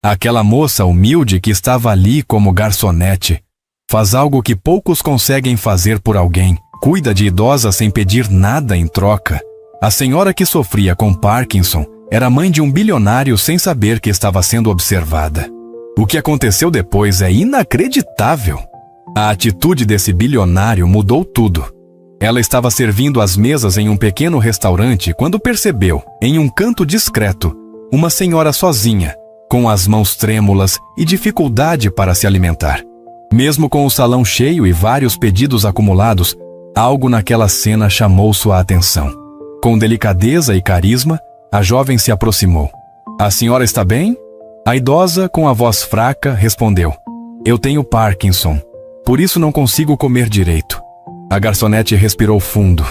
Aquela moça humilde que estava ali como garçonete faz algo que poucos conseguem fazer por alguém. Cuida de idosa sem pedir nada em troca. A senhora que sofria com Parkinson era mãe de um bilionário sem saber que estava sendo observada. O que aconteceu depois é inacreditável. A atitude desse bilionário mudou tudo. Ela estava servindo as mesas em um pequeno restaurante quando percebeu, em um canto discreto, uma senhora sozinha, com as mãos trêmulas e dificuldade para se alimentar. Mesmo com o salão cheio e vários pedidos acumulados, algo naquela cena chamou sua atenção. Com delicadeza e carisma, a jovem se aproximou. "A senhora está bem?" A idosa, com a voz fraca, respondeu: "Eu tenho Parkinson, por isso não consigo comer direito." A garçonete respirou fundo.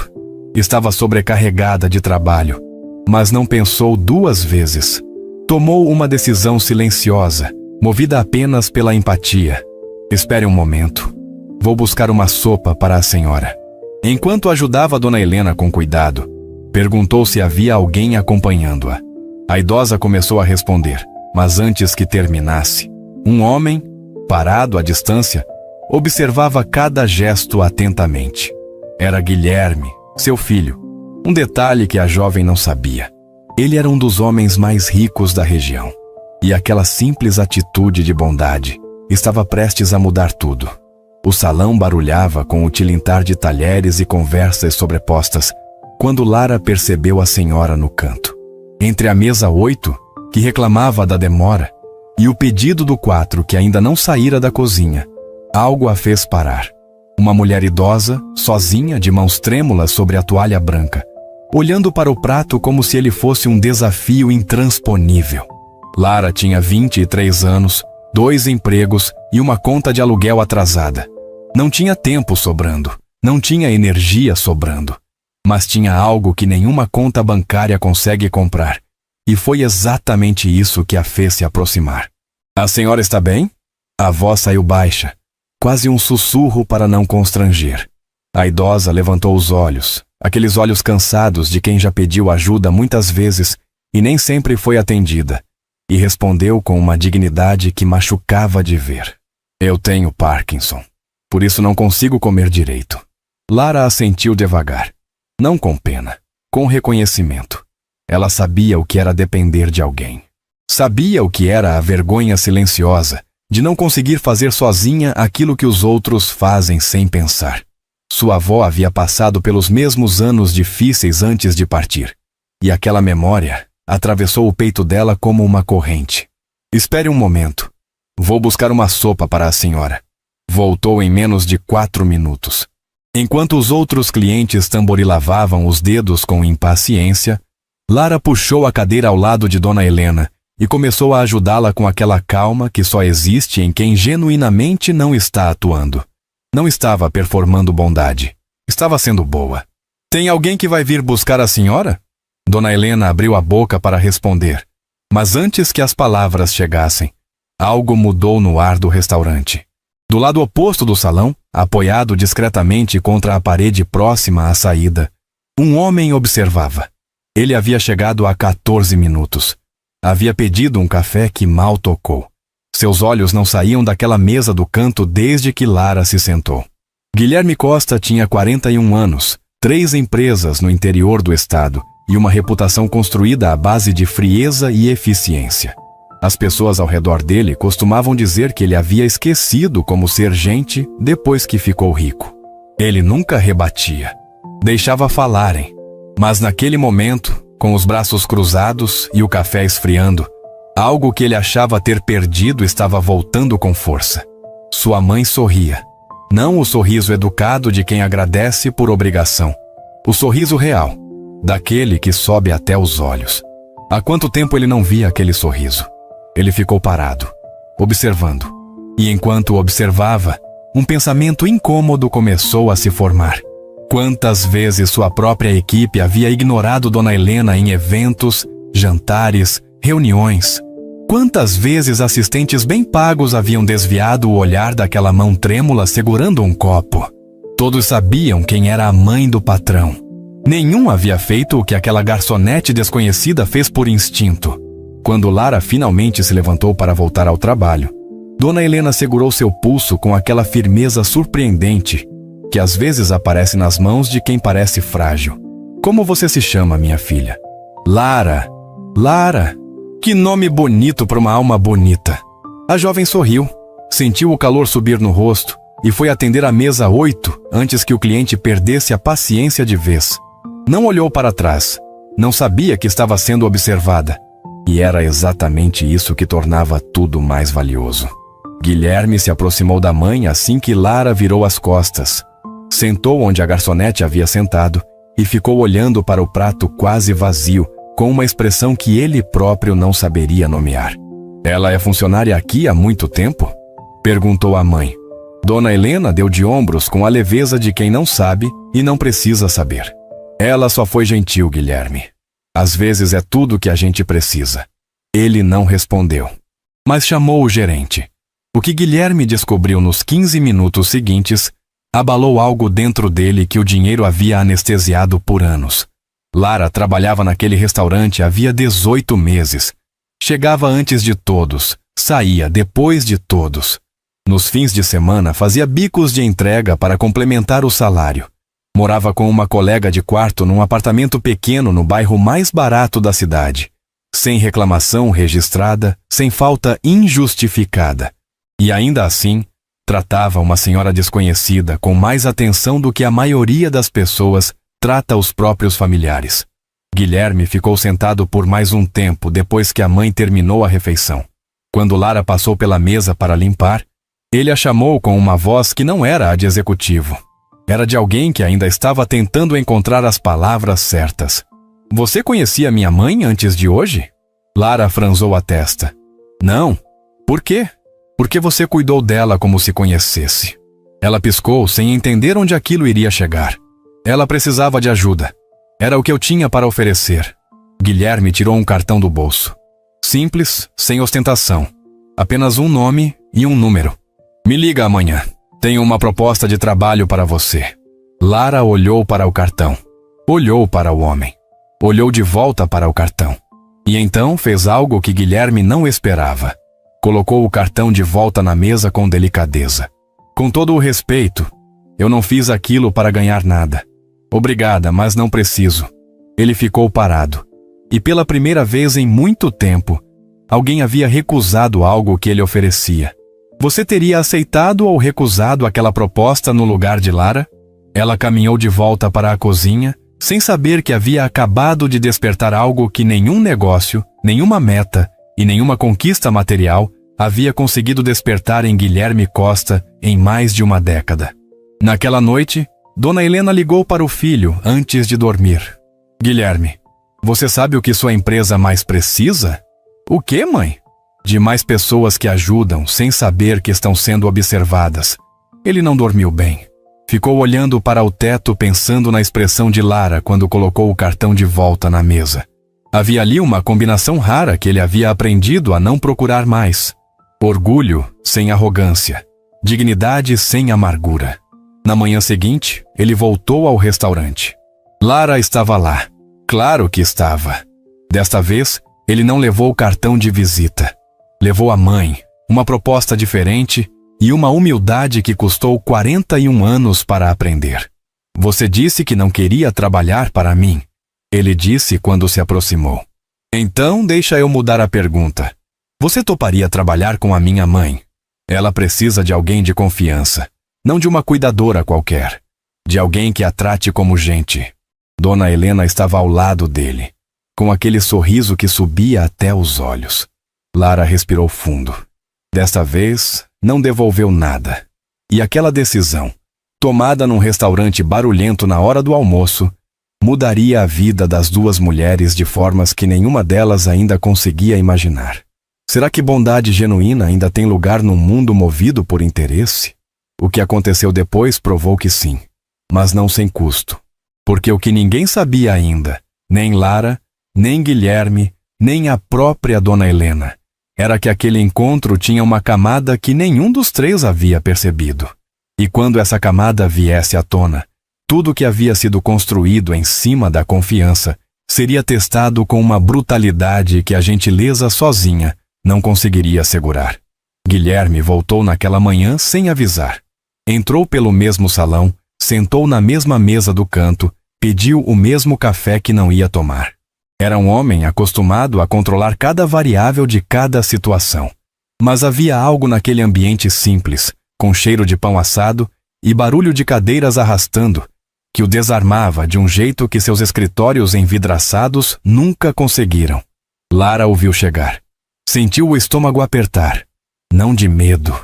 Estava sobrecarregada de trabalho, mas não pensou duas vezes. Tomou uma decisão silenciosa, movida apenas pela empatia. "Espere um momento. Vou buscar uma sopa para a senhora." Enquanto ajudava Dona Helena com cuidado, perguntou se havia alguém acompanhando-a. A idosa começou a responder, mas antes que terminasse, um homem, parado à distância, observava cada gesto atentamente. Era Guilherme, seu filho. Um detalhe que a jovem não sabia. Ele era um dos homens mais ricos da região. E aquela simples atitude de bondade estava prestes a mudar tudo. O salão barulhava com o tilintar de talheres e conversas sobrepostas, quando Lara percebeu a senhora no canto. Entre a mesa 8, que reclamava da demora, e o pedido do 4, que ainda não saíra da cozinha, algo a fez parar. Uma mulher idosa, sozinha, de mãos trêmulas sobre a toalha branca, olhando para o prato como se ele fosse um desafio intransponível. Lara tinha 23 anos, 2 empregos e uma conta de aluguel atrasada. Não tinha tempo sobrando, não tinha energia sobrando, mas tinha algo que nenhuma conta bancária consegue comprar. E foi exatamente isso que a fez se aproximar. "A senhora está bem?" A voz saiu baixa, quase um sussurro para não constranger. A idosa levantou os olhos, aqueles olhos cansados de quem já pediu ajuda muitas vezes e nem sempre foi atendida, e respondeu com uma dignidade que machucava de ver: "Eu tenho Parkinson, por isso não consigo comer direito." Lara assentiu devagar, não com pena, com reconhecimento. Ela sabia o que era depender de alguém. Sabia o que era a vergonha silenciosa de não conseguir fazer sozinha aquilo que os outros fazem sem pensar. Sua avó havia passado pelos mesmos anos difíceis antes de partir, e aquela memória atravessou o peito dela como uma corrente. "Espere um momento. Vou buscar uma sopa para a senhora." Voltou em menos de 4 minutos. Enquanto os outros clientes tamborilavavam os dedos com impaciência, Lara puxou a cadeira ao lado de Dona Helena e começou a ajudá-la com aquela calma que só existe em quem genuinamente não está atuando. Não estava performando bondade. Estava sendo boa. "Tem alguém que vai vir buscar a senhora?" Dona Helena abriu a boca para responder, mas antes que as palavras chegassem, algo mudou no ar do restaurante. Do lado oposto do salão, apoiado discretamente contra a parede próxima à saída, um homem observava. Ele havia chegado há 14 minutos. Havia pedido um café que mal tocou. Seus olhos não saíam daquela mesa do canto desde que Lara se sentou. Guilherme Costa tinha 41 anos, 3 empresas no interior do estado e uma reputação construída à base de frieza e eficiência. As pessoas ao redor dele costumavam dizer que ele havia esquecido como ser gente depois que ficou rico. Ele nunca rebatia. Deixava falarem. Mas naquele momento, com os braços cruzados e o café esfriando, algo que ele achava ter perdido estava voltando com força. Sua mãe sorria. Não o sorriso educado de quem agradece por obrigação. O sorriso real, daquele que sobe até os olhos. Há quanto tempo ele não via aquele sorriso? Ele ficou parado, observando. E enquanto observava, um pensamento incômodo começou a se formar. Quantas vezes sua própria equipe havia ignorado Dona Helena em eventos, jantares, reuniões? Quantas vezes assistentes bem pagos haviam desviado o olhar daquela mão trêmula segurando um copo? Todos sabiam quem era a mãe do patrão. Nenhum havia feito o que aquela garçonete desconhecida fez por instinto. Quando Lara finalmente se levantou para voltar ao trabalho, Dona Helena segurou seu pulso com aquela firmeza surpreendente que às vezes aparece nas mãos de quem parece frágil. Como você se chama, minha filha? Lara. Lara. Que nome bonito para uma alma bonita. A jovem sorriu, sentiu o calor subir no rosto e foi atender a mesa 8 antes que o cliente perdesse a paciência de vez. Não olhou para trás. Não sabia que estava sendo observada. E era exatamente isso que tornava tudo mais valioso. Guilherme se aproximou da mãe assim que Lara virou as costas. Sentou onde a garçonete havia sentado e ficou olhando para o prato quase vazio, com uma expressão que ele próprio não saberia nomear. Ela é funcionária aqui há muito tempo? Perguntou a mãe. Dona Helena deu de ombros com a leveza de quem não sabe e não precisa saber. Ela só foi gentil, Guilherme. Às vezes é tudo que a gente precisa. Ele não respondeu, mas chamou o gerente. O que Guilherme descobriu nos 15 minutos seguintes abalou algo dentro dele que o dinheiro havia anestesiado por anos. Lara trabalhava naquele restaurante havia 18 meses. Chegava antes de todos, saía depois de todos. Nos fins de semana fazia bicos de entrega para complementar o salário. Morava com uma colega de quarto num apartamento pequeno no bairro mais barato da cidade. Sem reclamação registrada, sem falta injustificada. E ainda assim, tratava uma senhora desconhecida com mais atenção do que a maioria das pessoas trata os próprios familiares. Guilherme ficou sentado por mais um tempo depois que a mãe terminou a refeição. Quando Lara passou pela mesa para limpar, ele a chamou com uma voz que não era a de executivo. Era de alguém que ainda estava tentando encontrar as palavras certas. Você conhecia minha mãe antes de hoje? Lara franzou a testa. Não. Por quê? Porque você cuidou dela como se conhecesse. Ela piscou sem entender onde aquilo iria chegar. Ela precisava de ajuda. Era o que eu tinha para oferecer. Guilherme tirou um cartão do bolso. Simples, sem ostentação. Apenas um nome e um número. Me liga amanhã. Tenho uma proposta de trabalho para você. Lara olhou para o cartão. Olhou para o homem. Olhou de volta para o cartão. E então fez algo que Guilherme não esperava. Colocou o cartão de volta na mesa com delicadeza. Com todo o respeito, eu não fiz aquilo para ganhar nada. Obrigada, mas não preciso. Ele ficou parado. E pela primeira vez em muito tempo, alguém havia recusado algo que ele oferecia. Você teria aceitado ou recusado aquela proposta no lugar de Lara? Ela caminhou de volta para a cozinha, sem saber que havia acabado de despertar algo que nenhum negócio, nenhuma meta e nenhuma conquista material havia conseguido despertar em Guilherme Costa em mais de uma década. Naquela noite, Dona Helena ligou para o filho antes de dormir. Guilherme, você sabe o que sua empresa mais precisa? O quê, mãe? De mais pessoas que ajudam sem saber que estão sendo observadas. Ele não dormiu bem. Ficou olhando para o teto pensando na expressão de Lara quando colocou o cartão de volta na mesa. Havia ali uma combinação rara que ele havia aprendido a não procurar mais. Orgulho sem arrogância. Dignidade sem amargura. Na manhã seguinte, ele voltou ao restaurante. Lara estava lá. Claro que estava. Desta vez, ele não levou o cartão de visita. Levou a mãe, uma proposta diferente e uma humildade que custou 41 anos para aprender. Você disse que não queria trabalhar para mim, ele disse quando se aproximou. Então, deixa eu mudar a pergunta. Você toparia trabalhar com a minha mãe? Ela precisa de alguém de confiança, não de uma cuidadora qualquer, de alguém que a trate como gente. Dona Helena estava ao lado dele, com aquele sorriso que subia até os olhos. Lara respirou fundo. Desta vez, não devolveu nada. E aquela decisão, tomada num restaurante barulhento na hora do almoço, mudaria a vida das duas mulheres de formas que nenhuma delas ainda conseguia imaginar. Será que bondade genuína ainda tem lugar num mundo movido por interesse? O que aconteceu depois provou que sim, mas não sem custo. Porque o que ninguém sabia ainda, nem Lara, nem Guilherme, nem a própria Dona Helena, era que aquele encontro tinha uma camada que nenhum dos três havia percebido. E quando essa camada viesse à tona, tudo que havia sido construído em cima da confiança seria testado com uma brutalidade que a gentileza sozinha não conseguiria assegurar. Guilherme voltou naquela manhã sem avisar. Entrou pelo mesmo salão, sentou na mesma mesa do canto, pediu o mesmo café que não ia tomar. Era um homem acostumado a controlar cada variável de cada situação. Mas havia algo naquele ambiente simples, com cheiro de pão assado e barulho de cadeiras arrastando, que o desarmava de um jeito que seus escritórios envidraçados nunca conseguiram. Lara o viu chegar. Sentiu o estômago apertar. Não de medo,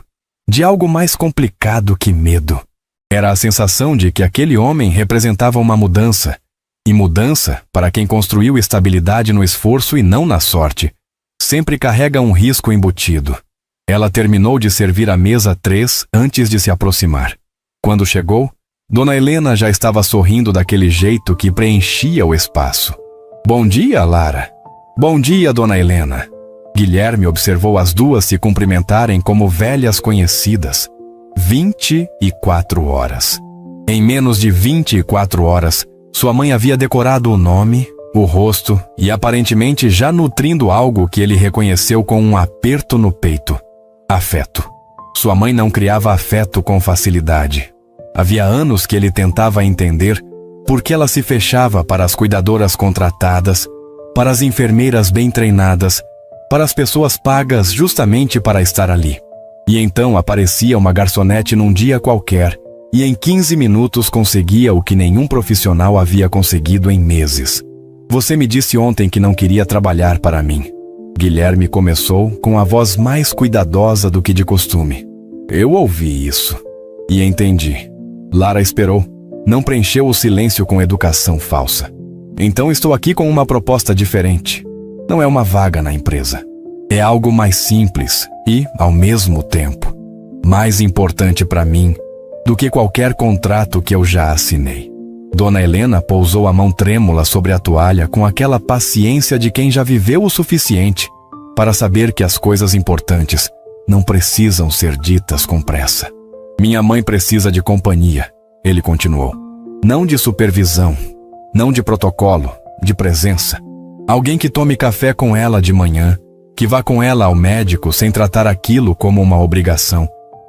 de algo mais complicado que medo. Era a sensação de que aquele homem representava uma mudança, e mudança, para quem construiu estabilidade no esforço e não na sorte, sempre carrega um risco embutido. Ela terminou de servir a mesa 3 antes de se aproximar. Quando chegou, Dona Helena já estava sorrindo daquele jeito que preenchia o espaço. Bom dia, Lara. Bom dia, Dona Helena. Guilherme observou as duas se cumprimentarem como velhas conhecidas. 24 horas. Em menos de 24 horas, sua mãe havia decorado o nome, o rosto e aparentemente já nutrindo algo que ele reconheceu com um aperto no peito. Afeto. Sua mãe não criava afeto com facilidade. Havia anos que ele tentava entender por que ela se fechava para as cuidadoras contratadas, para as enfermeiras bem treinadas, para as pessoas pagas justamente para estar ali. E então aparecia uma garçonete num dia qualquer e em 15 minutos conseguia o que nenhum profissional havia conseguido em meses. Você me disse ontem que não queria trabalhar para mim. Guilherme começou com a voz mais cuidadosa do que de costume. Eu ouvi isso e entendi. Lara esperou. Não preencheu o silêncio com educação falsa. Então estou aqui com uma proposta diferente. Não é uma vaga na empresa. É algo mais simples e, ao mesmo tempo, mais importante para mim do que qualquer contrato que eu já assinei. Dona Helena pousou a mão trêmula sobre a toalha com aquela paciência de quem já viveu o suficiente para saber que as coisas importantes não precisam ser ditas com pressa. Minha mãe precisa de companhia, ele continuou. Não de supervisão, não de protocolo, de presença. Alguém que tome café com ela de manhã, que vá com ela ao médico sem tratar aquilo como uma obrigação,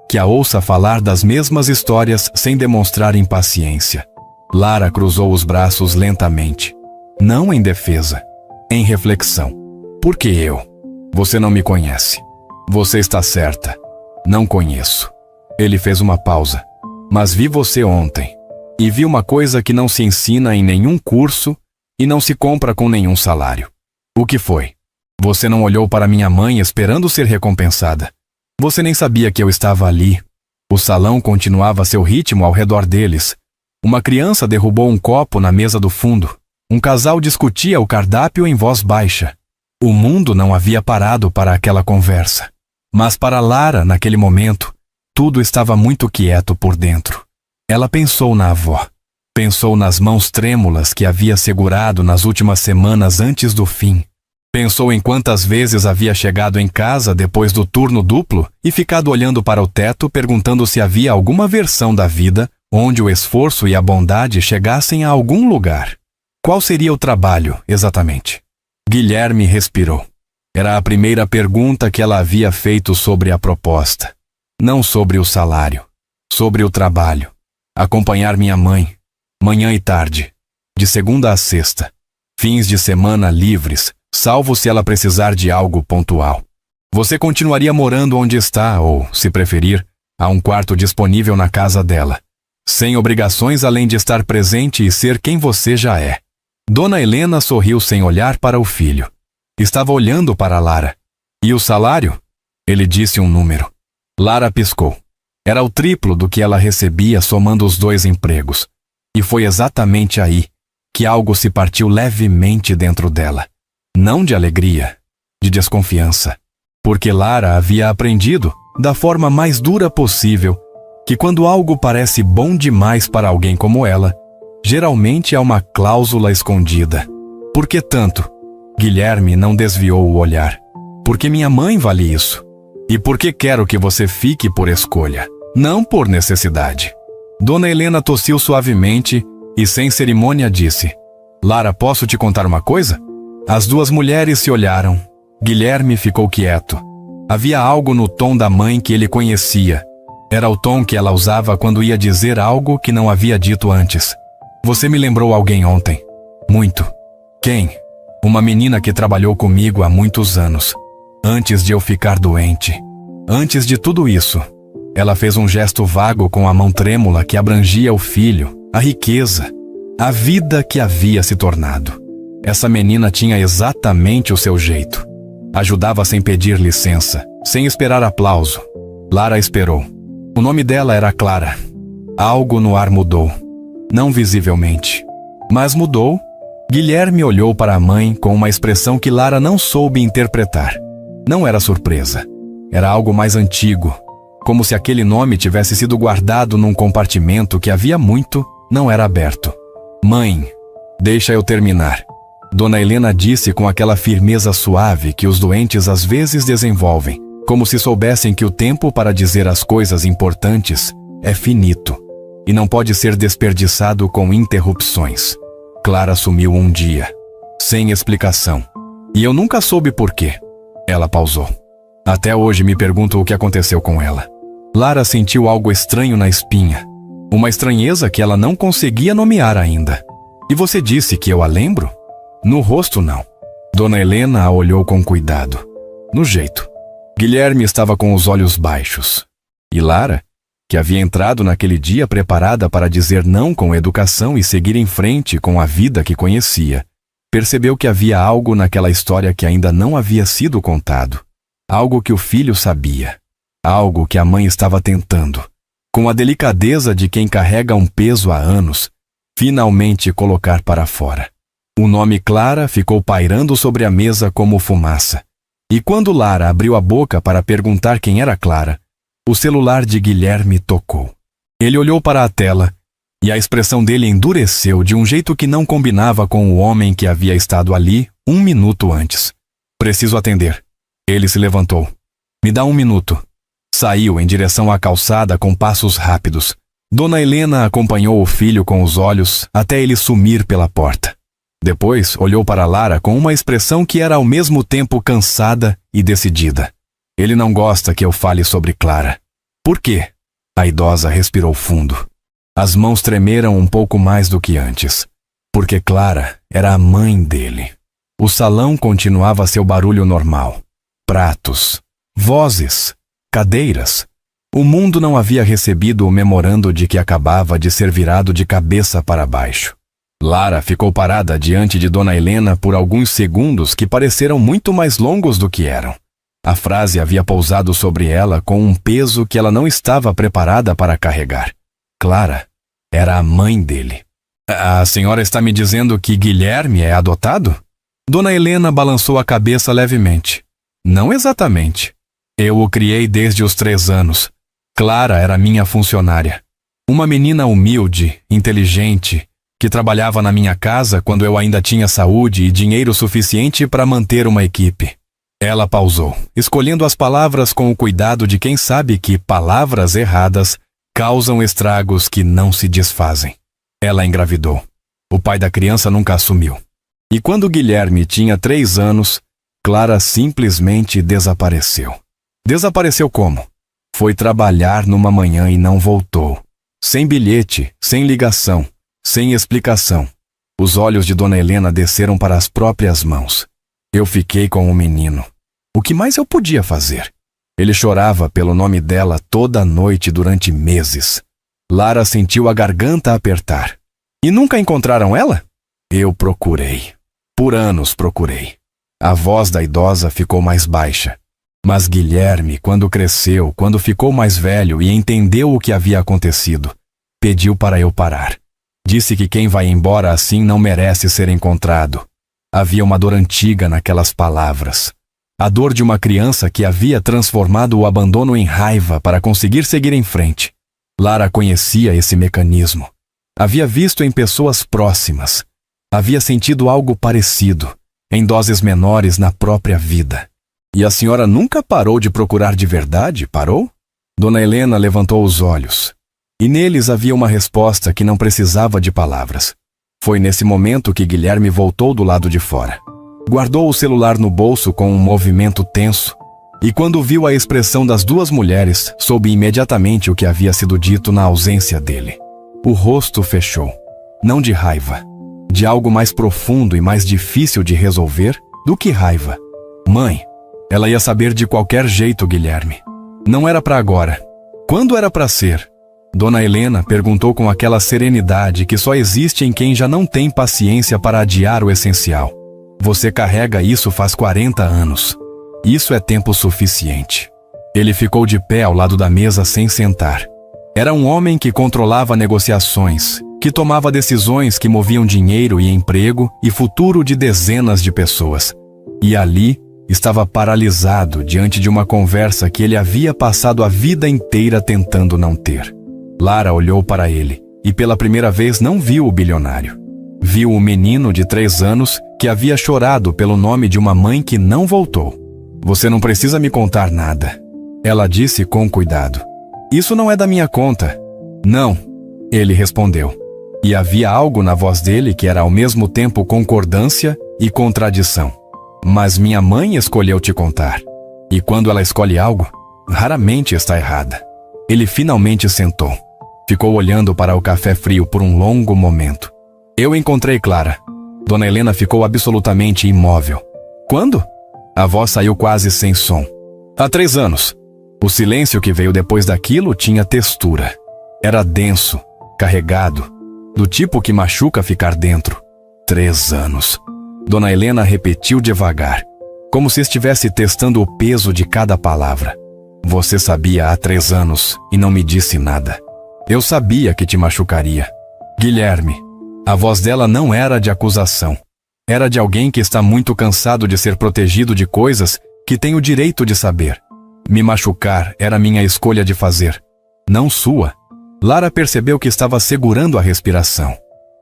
que a ouça falar das mesmas histórias sem demonstrar impaciência. Lara cruzou os braços lentamente. Não em defesa, em reflexão. Por que eu? Você não me conhece. Você está certa. Não conheço. Ele fez uma pausa. Mas vi você ontem. E vi uma coisa que não se ensina em nenhum curso e não se compra com nenhum salário. O que foi? Você não olhou para minha mãe esperando ser recompensada. Você nem sabia que eu estava ali. O salão continuava seu ritmo ao redor deles. Uma criança derrubou um copo na mesa do fundo. Um casal discutia o cardápio em voz baixa. O mundo não havia parado para aquela conversa. Mas para Lara, naquele momento, tudo estava muito quieto por dentro. Ela pensou na avó. Pensou nas mãos trêmulas que havia segurado nas últimas semanas antes do fim. Pensou em quantas vezes havia chegado em casa depois do turno duplo e ficado olhando para o teto perguntando se havia alguma versão da vida onde o esforço e a bondade chegassem a algum lugar. Qual seria o trabalho, exatamente? Guilherme respirou. Era a primeira pergunta que ela havia feito sobre a proposta. Não sobre o salário, sobre o trabalho. Acompanhar minha mãe, manhã e tarde, de segunda a sexta, fins de semana livres, salvo se ela precisar de algo pontual. Você continuaria morando onde está, ou, se preferir, há um quarto disponível na casa dela, sem obrigações além de estar presente e ser quem você já é. Dona Helena sorriu sem olhar para o filho. Estava olhando para Lara. E o salário? Ele disse um número. Lara piscou. Era o triplo do que ela recebia somando os 2 empregos. E foi exatamente aí que algo se partiu levemente dentro dela. Não de alegria, de desconfiança. Porque Lara havia aprendido, da forma mais dura possível, que quando algo parece bom demais para alguém como ela, geralmente há uma cláusula escondida. Por que tanto? Guilherme não desviou o olhar. Porque minha mãe vale isso. E porque quero que você fique por escolha, não por necessidade. Dona Helena tossiu suavemente e sem cerimônia disse: Lara, posso te contar uma coisa? As duas mulheres se olharam. Guilherme ficou quieto. Havia algo no tom da mãe que ele conhecia. Era o tom que ela usava quando ia dizer algo que não havia dito antes. Você me lembrou alguém ontem. Muito. Quem? Uma menina que trabalhou comigo há muitos anos. Antes de eu ficar doente. Antes de tudo isso. Ela fez um gesto vago com a mão trêmula que abrangia o filho, a riqueza, a vida que havia se tornado. Essa menina tinha exatamente o seu jeito. Ajudava sem pedir licença, sem esperar aplauso. Lara esperou. O nome dela era Clara. Algo no ar mudou. Não visivelmente. Mas mudou. Guilherme olhou para a mãe com uma expressão que Lara não soube interpretar. Não era surpresa. Era algo mais antigo. Como se aquele nome tivesse sido guardado num compartimento que havia muito não era aberto. Mãe, deixa eu terminar. Dona Helena disse com aquela firmeza suave que os doentes às vezes desenvolvem, como se soubessem que o tempo para dizer as coisas importantes é finito e não pode ser desperdiçado com interrupções. Clara sumiu um dia, sem explicação, e eu nunca soube por quê. Ela pausou. Até hoje me pergunto o que aconteceu com ela. Lara sentiu algo estranho na espinha, uma estranheza que ela não conseguia nomear ainda. E você disse que eu a lembro? No rosto, não. Dona Helena a olhou com cuidado. No jeito. Guilherme estava com os olhos baixos. E Lara, que havia entrado naquele dia preparada para dizer não com educação e seguir em frente com a vida que conhecia, percebeu que havia algo naquela história que ainda não havia sido contado. Algo que o filho sabia. Algo que a mãe estava tentando, com a delicadeza de quem carrega um peso há anos, finalmente colocar para fora. O nome Clara ficou pairando sobre a mesa como fumaça. E quando Lara abriu a boca para perguntar quem era Clara, o celular de Guilherme tocou. Ele olhou para a tela e a expressão dele endureceu de um jeito que não combinava com o homem que havia estado ali 1 minuto antes. Preciso atender. Ele se levantou. Me dá 1 minuto. Saiu em direção à calçada com passos rápidos. Dona Helena acompanhou o filho com os olhos até ele sumir pela porta. Depois olhou para Lara com uma expressão que era ao mesmo tempo cansada e decidida. Ele não gosta que eu fale sobre Clara. Por quê? A idosa respirou fundo. As mãos tremeram um pouco mais do que antes. Porque Clara era a mãe dele. O salão continuava seu barulho normal. Pratos, vozes, cadeiras. O mundo não havia recebido o memorando de que acabava de ser virado de cabeça para baixo. Lara ficou parada diante de Dona Helena por alguns segundos que pareceram muito mais longos do que eram. A frase havia pousado sobre ela com um peso que ela não estava preparada para carregar. Clara era a mãe dele. A senhora está me dizendo que Guilherme é adotado? Dona Helena balançou a cabeça levemente. Não exatamente. Eu o criei desde os 3 anos. Clara era minha funcionária. Uma menina humilde, inteligente, que trabalhava na minha casa quando eu ainda tinha saúde e dinheiro suficiente para manter uma equipe. Ela pausou, escolhendo as palavras com o cuidado de quem sabe que palavras erradas causam estragos que não se desfazem. Ela engravidou. O pai da criança nunca assumiu. E quando Guilherme tinha 3 anos, Clara simplesmente desapareceu. Desapareceu como? Foi trabalhar numa manhã e não voltou. Sem bilhete, sem ligação, sem explicação. Os olhos de Dona Helena desceram para as próprias mãos. Eu fiquei com o menino. O que mais eu podia fazer? Ele chorava pelo nome dela toda noite durante meses. Lara sentiu a garganta apertar. E nunca encontraram ela? Eu procurei. Por anos procurei. A voz da idosa ficou mais baixa. Mas Guilherme, quando cresceu, quando ficou mais velho e entendeu o que havia acontecido, pediu para eu parar. Disse que quem vai embora assim não merece ser encontrado. Havia uma dor antiga naquelas palavras. A dor de uma criança que havia transformado o abandono em raiva para conseguir seguir em frente. Lara conhecia esse mecanismo. Havia visto em pessoas próximas. Havia sentido algo parecido, em doses menores na própria vida. E a senhora nunca parou de procurar de verdade, parou? Dona Helena levantou os olhos. E neles havia uma resposta que não precisava de palavras. Foi nesse momento que Guilherme voltou do lado de fora. Guardou o celular no bolso com um movimento tenso, e quando viu a expressão das duas mulheres, soube imediatamente o que havia sido dito na ausência dele. O rosto fechou, não de raiva, de algo mais profundo e mais difícil de resolver do que raiva. Mãe, ela ia saber de qualquer jeito, Guilherme. Não era para agora. Quando era para ser? Dona Helena perguntou com aquela serenidade que só existe em quem já não tem paciência para adiar o essencial. Você carrega isso faz 40 anos. Isso é tempo suficiente. Ele ficou de pé ao lado da mesa sem sentar. Era um homem que controlava negociações, que tomava decisões que moviam dinheiro e emprego e futuro de dezenas de pessoas. E ali estava paralisado diante de uma conversa que ele havia passado a vida inteira tentando não ter. Lara olhou para ele e pela primeira vez não viu o bilionário. Viu o menino de 3 anos que havia chorado pelo nome de uma mãe que não voltou. Você não precisa me contar nada, ela disse com cuidado. Isso não é da minha conta. Não, ele respondeu. E havia algo na voz dele que era ao mesmo tempo concordância e contradição. Mas minha mãe escolheu te contar. E quando ela escolhe algo, raramente está errada. Ele finalmente sentou. Ficou olhando para o café frio por um longo momento. Eu encontrei Clara. Dona Helena ficou absolutamente imóvel. Quando? A voz saiu quase sem som. Há 3 anos. O silêncio que veio depois daquilo tinha textura. Era denso, carregado, do tipo que machuca ficar dentro. 3 anos. Dona Helena repetiu devagar, como se estivesse testando o peso de cada palavra. Você sabia há 3 anos e não me disse nada. Eu sabia que te machucaria. Guilherme. A voz dela não era de acusação. Era de alguém que está muito cansado de ser protegido de coisas que tem o direito de saber. Me machucar era minha escolha de fazer, não sua. Lara percebeu que estava segurando a respiração.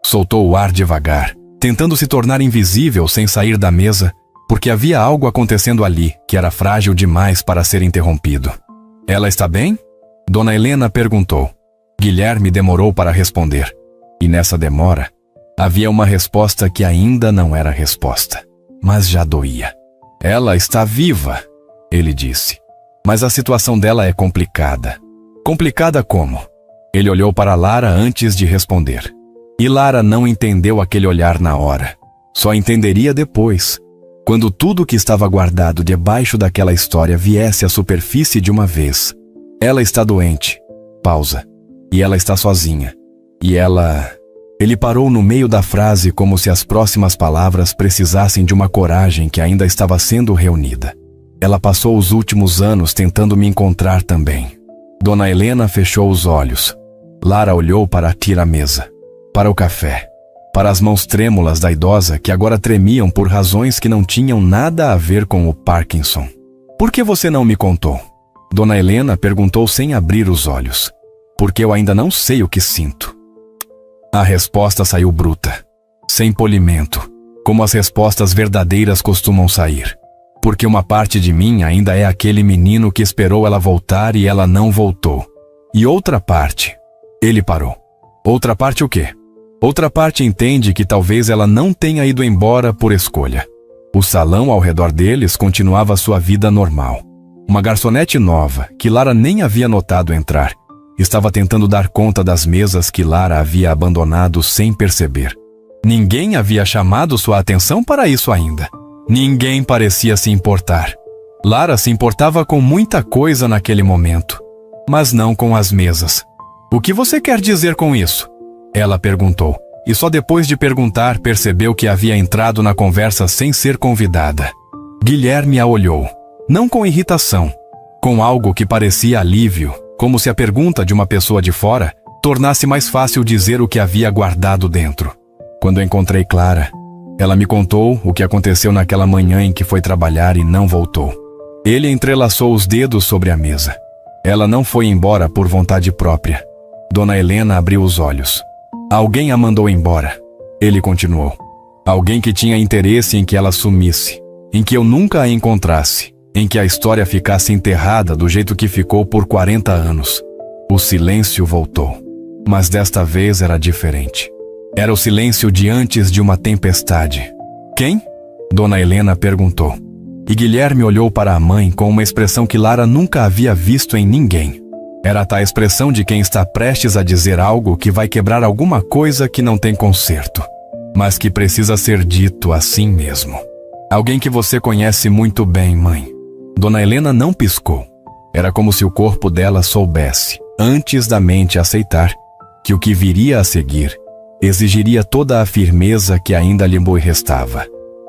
Soltou o ar devagar, tentando se tornar invisível sem sair da mesa, porque havia algo acontecendo ali que era frágil demais para ser interrompido. Ela está bem? Dona Helena perguntou. Guilherme demorou para responder. E nessa demora, havia uma resposta que ainda não era resposta, mas já doía. Ela está viva, ele disse. Mas a situação dela é complicada. Complicada como? Ele olhou para Lara antes de responder. E Lara não entendeu aquele olhar na hora. Só entenderia depois, quando tudo que estava guardado debaixo daquela história viesse à superfície de uma vez. Ela está doente. Pausa. E ela está sozinha. E ela... Ele parou no meio da frase como se as próximas palavras precisassem de uma coragem que ainda estava sendo reunida. Ela passou os últimos anos tentando me encontrar também. Dona Helena fechou os olhos. Lara olhou para a tira-mesa, para o café, para as mãos trêmulas da idosa que agora tremiam por razões que não tinham nada a ver com o Parkinson. Por que você não me contou? Dona Helena perguntou sem abrir os olhos. Porque eu ainda não sei o que sinto. A resposta saiu bruta, sem polimento, como as respostas verdadeiras costumam sair. Porque uma parte de mim ainda é aquele menino que esperou ela voltar e ela não voltou. E outra parte... Ele parou. Outra parte o quê? Outra parte entende que talvez ela não tenha ido embora por escolha. O salão ao redor deles continuava sua vida normal. Uma garçonete nova, que Lara nem havia notado entrar, estava tentando dar conta das mesas que Lara havia abandonado sem perceber. Ninguém havia chamado sua atenção para isso ainda. Ninguém parecia se importar. Lara se importava com muita coisa naquele momento, mas não com as mesas. O que você quer dizer com isso? Ela perguntou, e só depois de perguntar percebeu que havia entrado na conversa sem ser convidada. Guilherme a olhou, não com irritação, com algo que parecia alívio, como se a pergunta de uma pessoa de fora tornasse mais fácil dizer o que havia guardado dentro. Quando encontrei Clara, ela me contou o que aconteceu naquela manhã em que foi trabalhar e não voltou. Ele entrelaçou os dedos sobre a mesa. Ela não foi embora por vontade própria. Dona Helena abriu os olhos. Alguém a mandou embora. Ele continuou. Alguém que tinha interesse em que ela sumisse, em que eu nunca a encontrasse, em que a história ficasse enterrada do jeito que ficou por 40 anos. O silêncio voltou. Mas desta vez era diferente. Era o silêncio de antes de uma tempestade. Quem? Dona Helena perguntou. E Guilherme olhou para a mãe com uma expressão que Lara nunca havia visto em ninguém. Era a tal expressão de quem está prestes a dizer algo que vai quebrar alguma coisa que não tem conserto, mas que precisa ser dito assim mesmo. Alguém que você conhece muito bem, mãe. Dona Helena não piscou. Era como se o corpo dela soubesse, antes da mente aceitar, que o que viria a seguir exigiria toda a firmeza que ainda lhe restava.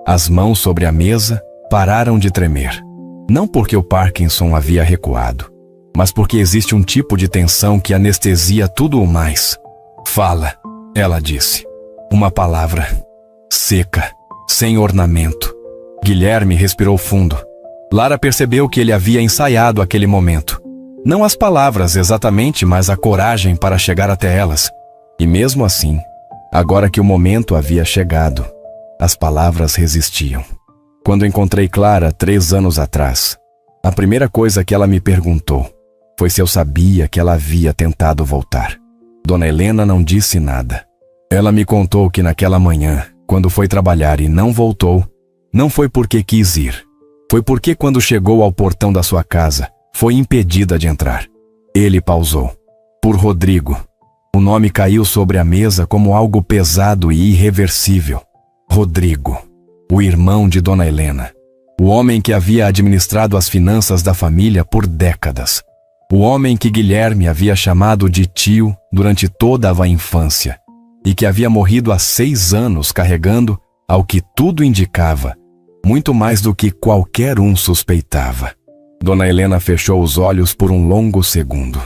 As mãos sobre a mesa pararam de tremer. Não porque o Parkinson havia recuado, mas porque existe um tipo de tensão que anestesia tudo o mais. Fala, ela disse. Uma palavra, seca, sem ornamento. Guilherme respirou fundo. Lara percebeu que ele havia ensaiado aquele momento. Não as palavras exatamente, mas a coragem para chegar até elas. E mesmo assim, agora que o momento havia chegado, as palavras resistiam. Quando encontrei Clara 3 anos atrás, a primeira coisa que ela me perguntou foi se eu sabia que ela havia tentado voltar. Dona Helena não disse nada. Ela me contou que naquela manhã, quando foi trabalhar e não voltou, não foi porque quis ir. Foi porque quando chegou ao portão da sua casa, foi impedida de entrar. Ele pausou. Por Rodrigo. O nome caiu sobre a mesa como algo pesado e irreversível. Rodrigo, o irmão de Dona Helena. O homem que havia administrado as finanças da família por décadas. O homem que Guilherme havia chamado de tio durante toda a infância. E que havia morrido há 6 anos carregando, ao que tudo indicava, muito mais do que qualquer um suspeitava. Dona Helena fechou os olhos por um longo segundo.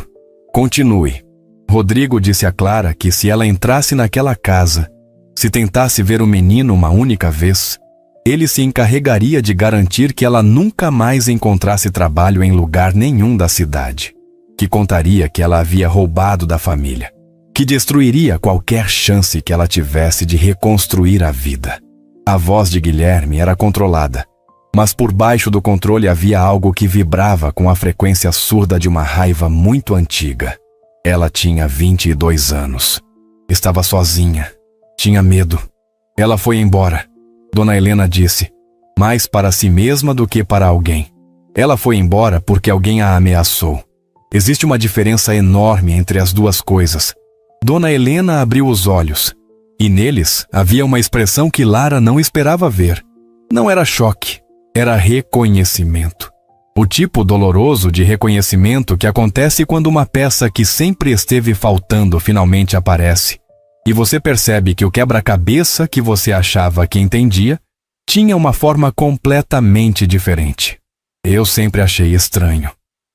Continue. Rodrigo disse a Clara que se ela entrasse naquela casa, se tentasse ver o menino uma única vez, ele se encarregaria de garantir que ela nunca mais encontrasse trabalho em lugar nenhum da cidade, que contaria que ela havia roubado da família, que destruiria qualquer chance que ela tivesse de reconstruir a vida. A voz de Guilherme era controlada, mas por baixo do controle havia algo que vibrava com a frequência surda de uma raiva muito antiga. Ela tinha 22 anos. Estava sozinha. Tinha medo. Ela foi embora. Dona Helena disse, mais para si mesma do que para alguém. Ela foi embora porque alguém a ameaçou. Existe uma diferença enorme entre as duas coisas. Dona Helena abriu os olhos, e neles havia uma expressão que Lara não esperava ver. Não era choque, era reconhecimento. O tipo doloroso de reconhecimento que acontece quando uma peça que sempre esteve faltando finalmente aparece, e você percebe que o quebra-cabeça que você achava que entendia tinha uma forma completamente diferente. Eu sempre achei estranho.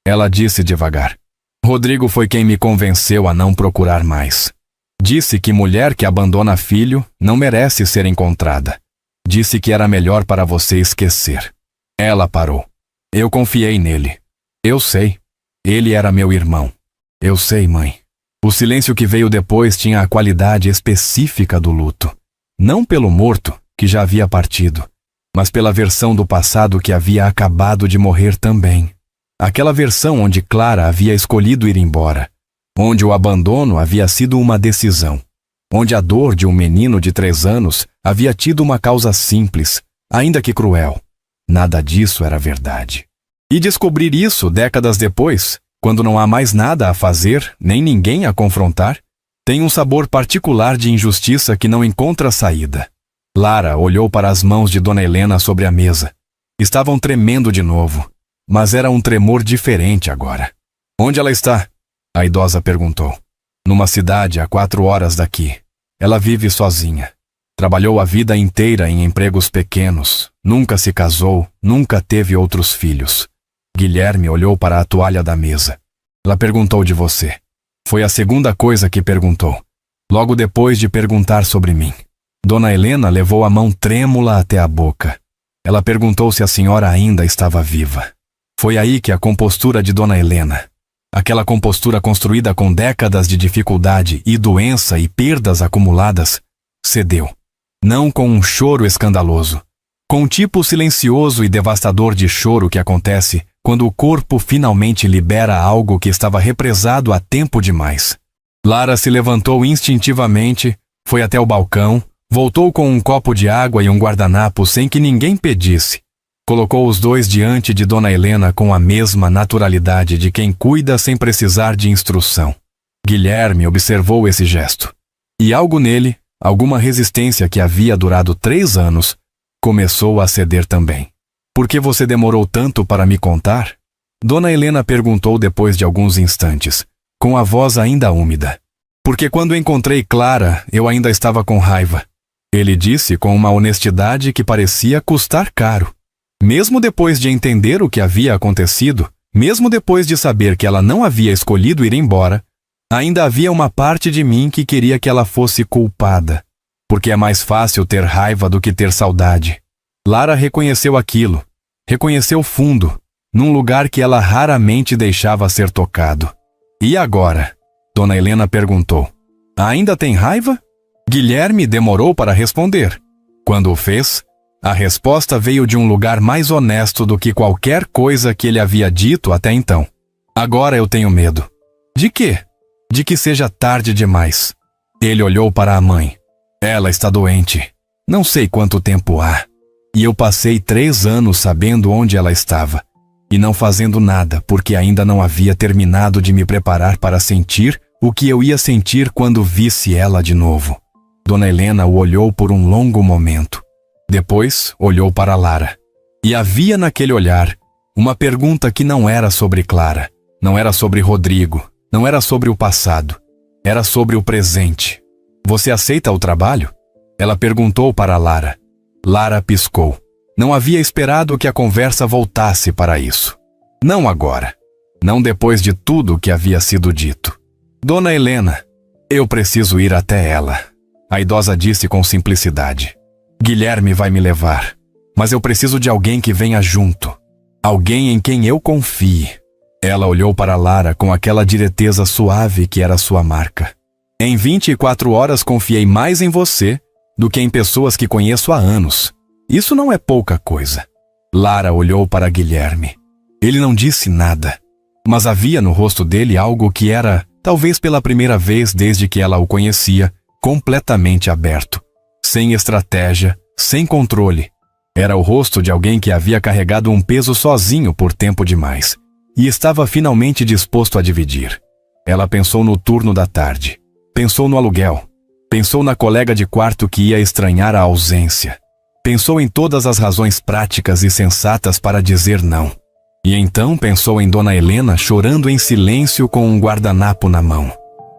Ela disse devagar. Rodrigo foi quem me convenceu a não procurar mais. Disse que mulher que abandona filho não merece ser encontrada. Disse que era melhor para você esquecer. Ela parou. Eu confiei nele. Eu sei. Ele era meu irmão. Eu sei, mãe. O silêncio que veio depois tinha a qualidade específica do luto. Não pelo morto, que já havia partido, mas pela versão do passado que havia acabado de morrer também. Aquela versão onde Clara havia escolhido ir embora, onde o abandono havia sido uma decisão, onde a dor de um menino de 3 anos havia tido uma causa simples, ainda que cruel. Nada disso era verdade. E descobrir isso décadas depois, quando não há mais nada a fazer, nem ninguém a confrontar, tem um sabor particular de injustiça que não encontra saída. Lara olhou para as mãos de Dona Helena sobre a mesa. Estavam tremendo de novo, mas era um tremor diferente agora. Onde ela está? A idosa perguntou. Numa cidade a 4 horas daqui. Ela vive sozinha. Trabalhou a vida inteira em empregos pequenos, nunca se casou, nunca teve outros filhos. Guilherme olhou para a toalha da mesa. Ela perguntou de você. Foi a segunda coisa que perguntou, logo depois de perguntar sobre mim. Dona Helena levou a mão trêmula até a boca. Ela perguntou se a senhora ainda estava viva. Foi aí que a compostura de Dona Helena, aquela compostura construída com décadas de dificuldade e doença e perdas acumuladas, cedeu. Não com um choro escandaloso, com um tipo silencioso e devastador de choro que acontece quando o corpo finalmente libera algo que estava represado há tempo demais. Lara se levantou instintivamente, Foi até o balcão, voltou com um copo de água e um guardanapo sem que ninguém pedisse. Colocou os dois diante de Dona Helena com a mesma naturalidade de quem cuida sem precisar de instrução. Guilherme observou esse gesto. E algo nele, alguma resistência que havia durado 3 anos, começou a ceder também. Por que você demorou tanto para me contar? Dona Helena perguntou depois de alguns instantes, com a voz ainda úmida. Porque quando encontrei Clara, eu ainda estava com raiva. Ele disse com uma honestidade que parecia custar caro. Mesmo depois de entender o que havia acontecido, mesmo depois de saber que ela não havia escolhido ir embora, ainda havia uma parte de mim que queria que ela fosse culpada. Porque é mais fácil ter raiva do que ter saudade. Lara reconheceu aquilo. Reconheceu fundo, num lugar que ela raramente deixava ser tocado. E agora? Dona Helena perguntou. Ainda tem raiva? Guilherme demorou para responder. Quando o fez, a resposta veio de um lugar mais honesto do que qualquer coisa que ele havia dito até então. Agora eu tenho medo. De quê? De que seja tarde demais. Ele olhou para a mãe. Ela está doente. Não sei quanto tempo há. E eu passei 3 anos sabendo onde ela estava. E não fazendo nada, porque ainda não havia terminado de me preparar para sentir o que eu ia sentir quando visse ela de novo. Dona Helena o olhou por um longo momento. Depois, olhou para Lara. E havia naquele olhar uma pergunta que não era sobre Clara, não era sobre Rodrigo, não era sobre o passado. Era sobre o presente. Você aceita o trabalho? Ela perguntou para Lara. Lara piscou. Não havia esperado que a conversa voltasse para isso. Não agora. Não depois de tudo que havia sido dito. Dona Helena, eu preciso ir até ela. A idosa disse com simplicidade. Guilherme vai me levar, mas eu preciso de alguém que venha junto. Alguém em quem eu confie. Ela olhou para Lara com aquela direteza suave que era sua marca. Em 24 horas confiei mais em você do que em pessoas que conheço há anos. Isso não é pouca coisa. Lara olhou para Guilherme. Ele não disse nada, mas havia no rosto dele algo que era, talvez pela primeira vez desde que ela o conhecia, completamente aberto. Sem estratégia, sem controle. Era o rosto de alguém que havia carregado um peso sozinho por tempo demais e estava finalmente disposto a dividir. Ela pensou no turno da tarde. Pensou no aluguel. Pensou na colega de quarto que ia estranhar a ausência. Pensou em todas as razões práticas e sensatas para dizer não. E então pensou em Dona Helena chorando em silêncio com um guardanapo na mão.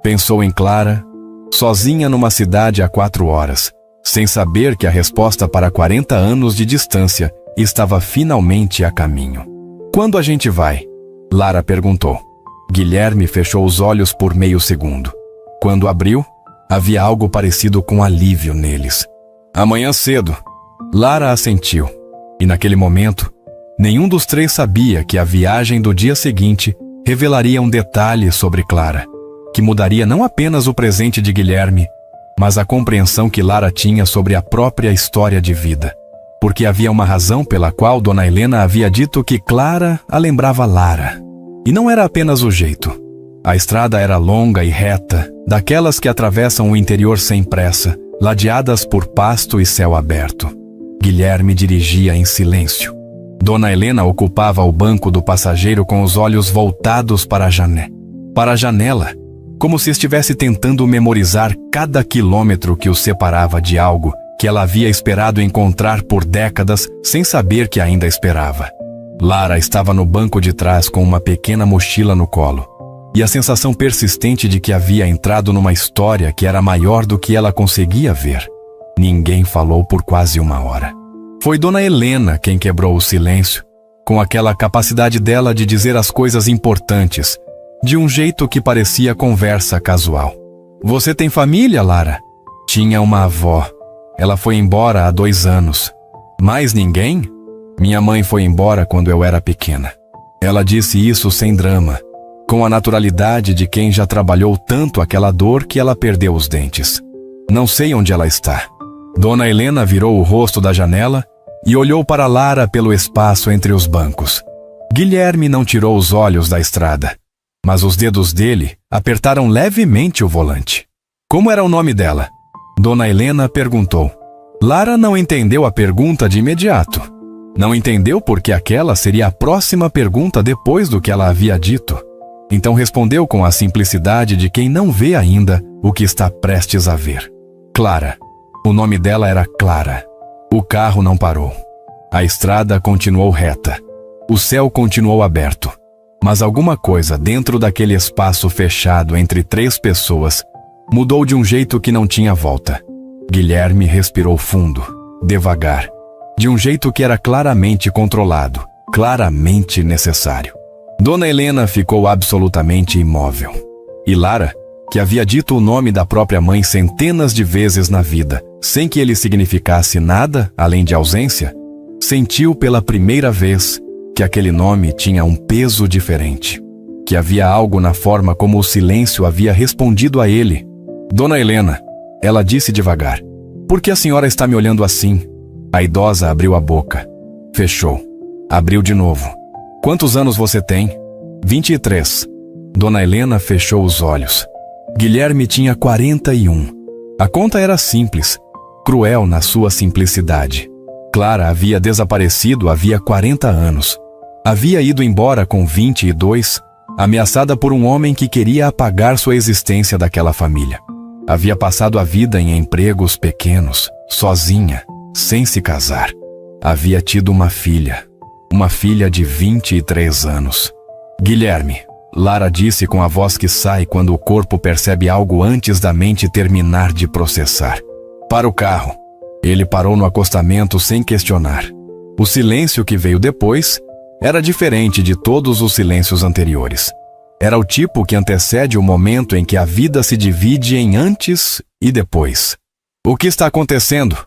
Pensou em Clara, sozinha numa cidade a 4 horas, sem saber que a resposta para 40 anos de distância estava finalmente a caminho. Quando a gente vai? Lara perguntou. Guilherme fechou os olhos por meio segundo. Quando abriu, havia algo parecido com alívio neles. Amanhã cedo. Lara assentiu. E naquele momento, nenhum dos 3 sabia que a viagem do dia seguinte revelaria um detalhe sobre Clara, que mudaria não apenas o presente de Guilherme, mas a compreensão que Lara tinha sobre a própria história de vida. Porque havia uma razão pela qual Dona Helena havia dito que Clara a lembrava Lara. E não era apenas o jeito. A estrada era longa e reta, daquelas que atravessam o interior sem pressa, ladeadas por pasto e céu aberto. Guilherme dirigia em silêncio. Dona Helena ocupava o banco do passageiro com os olhos voltados para a janela, como se estivesse tentando memorizar cada quilômetro que o separava de algo que ela havia esperado encontrar por décadas sem saber que ainda esperava. Lara estava no banco de trás com uma pequena mochila no colo, e a sensação persistente de que havia entrado numa história que era maior do que ela conseguia ver. Ninguém falou por quase 1 hora. Foi Dona Helena quem quebrou o silêncio, com aquela capacidade dela de dizer as coisas importantes, de um jeito que parecia conversa casual. Você tem família, Lara? Tinha uma avó. Ela foi embora há 2 anos. Mais ninguém? Minha mãe foi embora quando eu era pequena. Ela disse isso sem drama, com a naturalidade de quem já trabalhou tanto aquela dor que ela perdeu os dentes. Não sei onde ela está. Dona Helena virou o rosto da janela e olhou para Lara pelo espaço entre os bancos. Guilherme não tirou os olhos da estrada, mas os dedos dele apertaram levemente o volante. Como era o nome dela? Dona Helena perguntou. Lara não entendeu a pergunta de imediato. Não entendeu porque aquela seria a próxima pergunta depois do que ela havia dito. Então respondeu com a simplicidade de quem não vê ainda o que está prestes a ver. Clara. O nome dela era Clara. O carro não parou. A estrada continuou reta. O céu continuou aberto. Mas alguma coisa dentro daquele espaço fechado entre três pessoas mudou de um jeito que não tinha volta. Guilherme respirou fundo, devagar, de um jeito que era claramente controlado, claramente necessário. Dona Helena ficou absolutamente imóvel. E Lara, que havia dito o nome da própria mãe centenas de vezes na vida, sem que ele significasse nada além de ausência, sentiu pela primeira vez que aquele nome tinha um peso diferente, que havia algo na forma como o silêncio havia respondido a ele. Dona Helena, ela disse devagar, por que a senhora está me olhando assim? A idosa abriu a boca. Fechou. Abriu de novo. Quantos anos você tem? 23. Dona Helena fechou os olhos. Guilherme tinha 41. A conta era simples, cruel na sua simplicidade. Clara havia desaparecido havia 40 anos. Havia ido embora com 22, ameaçada por um homem que queria apagar sua existência daquela família. Havia passado a vida em empregos pequenos, sozinha, sem se casar. Havia tido uma filha de 23 anos. Guilherme, Lara disse com a voz que sai quando o corpo percebe algo antes da mente terminar de processar. Para o carro. Ele parou no acostamento sem questionar. O silêncio que veio depois era diferente de todos os silêncios anteriores. Era o tipo que antecede o momento em que a vida se divide em antes e depois. O que está acontecendo?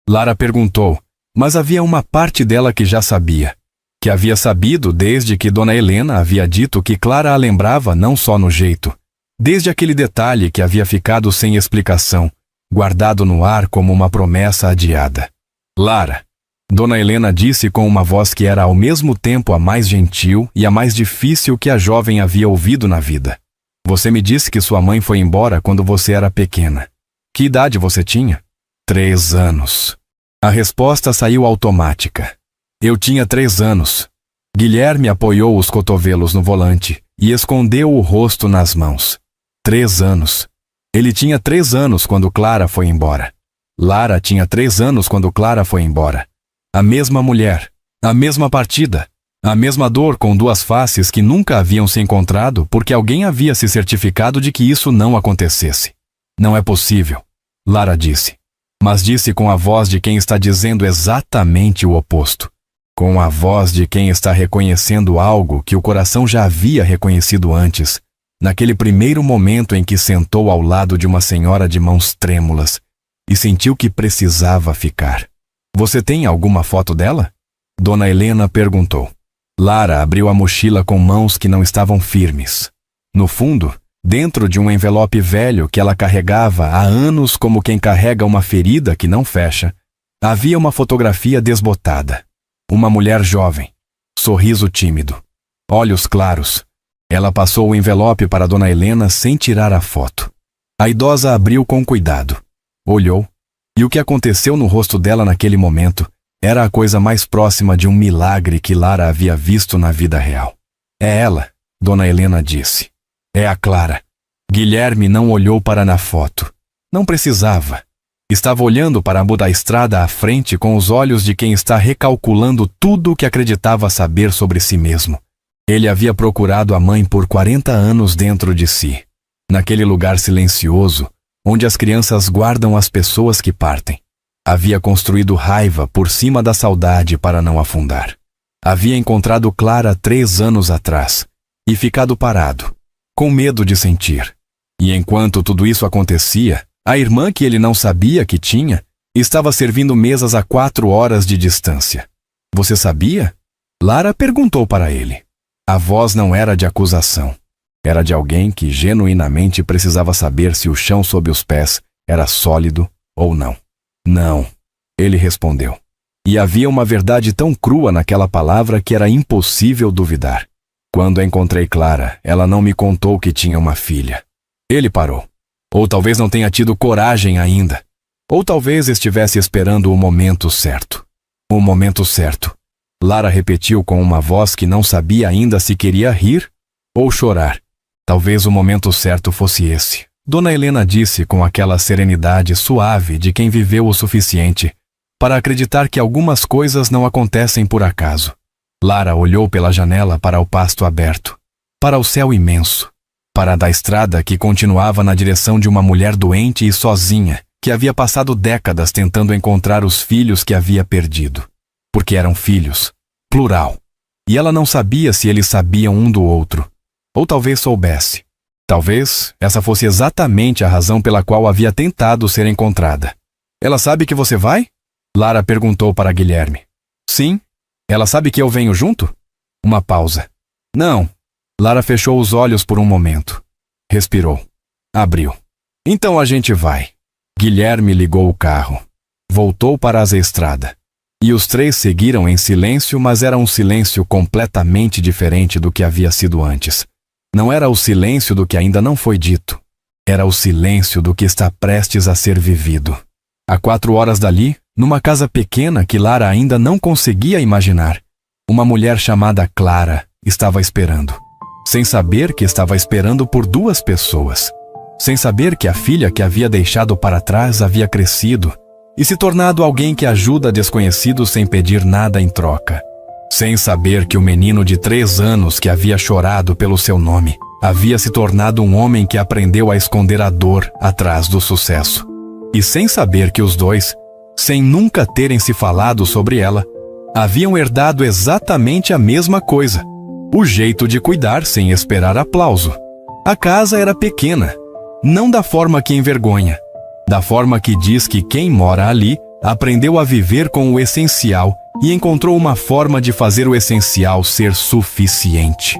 Lara perguntou, mas havia uma parte dela que já sabia. Que havia sabido desde que Dona Helena havia dito que Clara a lembrava não só no jeito. Desde aquele detalhe que havia ficado sem explicação, guardado no ar como uma promessa adiada. Lara. Dona Helena disse com uma voz que era ao mesmo tempo a mais gentil e a mais difícil que a jovem havia ouvido na vida. Você me disse que sua mãe foi embora quando você era pequena. Que idade você tinha? 3 anos. A resposta saiu automática. Eu tinha 3 anos. Guilherme apoiou os cotovelos no volante e escondeu o rosto nas mãos. 3 anos. Ele tinha 3 anos quando Clara foi embora. Lara tinha 3 anos quando Clara foi embora. A mesma mulher, a mesma partida, a mesma dor com 2 faces que nunca haviam se encontrado porque alguém havia se certificado de que isso não acontecesse. Não é possível, Lara disse, mas disse com a voz de quem está dizendo exatamente o oposto. Com a voz de quem está reconhecendo algo que o coração já havia reconhecido antes, naquele primeiro momento em que sentou ao lado de uma senhora de mãos trêmulas e sentiu que precisava ficar. Você tem alguma foto dela? Dona Helena perguntou. Lara abriu a mochila com mãos que não estavam firmes. No fundo, dentro de um envelope velho que ela carregava há anos como quem carrega uma ferida que não fecha, havia uma fotografia desbotada. Uma mulher jovem, sorriso tímido, olhos claros. Ela passou o envelope para Dona Helena sem tirar a foto. A idosa abriu com cuidado, olhou, e o que aconteceu no rosto dela naquele momento era a coisa mais próxima de um milagre que Lara havia visto na vida real. É ela, Dona Helena disse. É a Clara. Guilherme não olhou para na foto. Não precisava. Estava olhando para a da estrada à frente com os olhos de quem está recalculando tudo o que acreditava saber sobre si mesmo. Ele havia procurado a mãe por 40 anos dentro de si, naquele lugar silencioso, onde as crianças guardam as pessoas que partem. Havia construído raiva por cima da saudade para não afundar. Havia encontrado Clara 3 anos atrás e ficado parado, com medo de sentir. E enquanto tudo isso acontecia, a irmã que ele não sabia que tinha estava servindo mesas a 4 horas de distância. Você sabia? Lara perguntou para ele. A voz não era de acusação. Era de alguém que genuinamente precisava saber se o chão sob os pés era sólido ou não. Não, ele respondeu. E havia uma verdade tão crua naquela palavra que era impossível duvidar. Quando a encontrei Clara, ela não me contou que tinha uma filha. Ele parou. Ou talvez não tenha tido coragem ainda. Ou talvez estivesse esperando o momento certo. O momento certo. Lara repetiu com uma voz que não sabia ainda se queria rir ou chorar. Talvez o momento certo fosse esse. Dona Helena disse com aquela serenidade suave de quem viveu o suficiente para acreditar que algumas coisas não acontecem por acaso. Lara olhou pela janela para o pasto aberto, para o céu imenso, para a da estrada que continuava na direção de uma mulher doente e sozinha, que havia passado décadas tentando encontrar os filhos que havia perdido. Porque eram filhos, plural. E ela não sabia se eles sabiam um do outro. Ou talvez soubesse. Talvez essa fosse exatamente a razão pela qual havia tentado ser encontrada. Ela sabe que você vai? Lara perguntou para Guilherme. Sim. Ela sabe que eu venho junto? Uma pausa. Não. Lara fechou os olhos por um momento. Respirou. Abriu. Então a gente vai. Guilherme ligou o carro. Voltou para a estrada. E os três seguiram em silêncio, mas era um silêncio completamente diferente do que havia sido antes. Não era o silêncio do que ainda não foi dito. Era o silêncio do que está prestes a ser vivido. A 4 horas dali, numa casa pequena que Lara ainda não conseguia imaginar, uma mulher chamada Clara estava esperando. Sem saber que estava esperando por 2 pessoas. Sem saber que a filha que havia deixado para trás havia crescido e se tornado alguém que ajuda desconhecidos sem pedir nada em troca. Sem saber que o menino de 3 anos que havia chorado pelo seu nome havia se tornado um homem que aprendeu a esconder a dor atrás do sucesso. E sem saber que os dois, sem nunca terem se falado sobre ela, haviam herdado exatamente a mesma coisa: o jeito de cuidar sem esperar aplauso. A casa era pequena, não da forma que envergonha, da forma que diz que quem mora ali aprendeu a viver com o essencial e encontrou uma forma de fazer o essencial ser suficiente.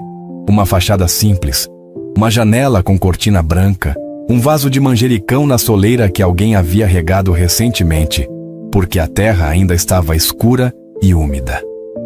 Uma fachada simples, uma janela com cortina branca, um vaso de manjericão na soleira que alguém havia regado recentemente, porque a terra ainda estava escura e úmida.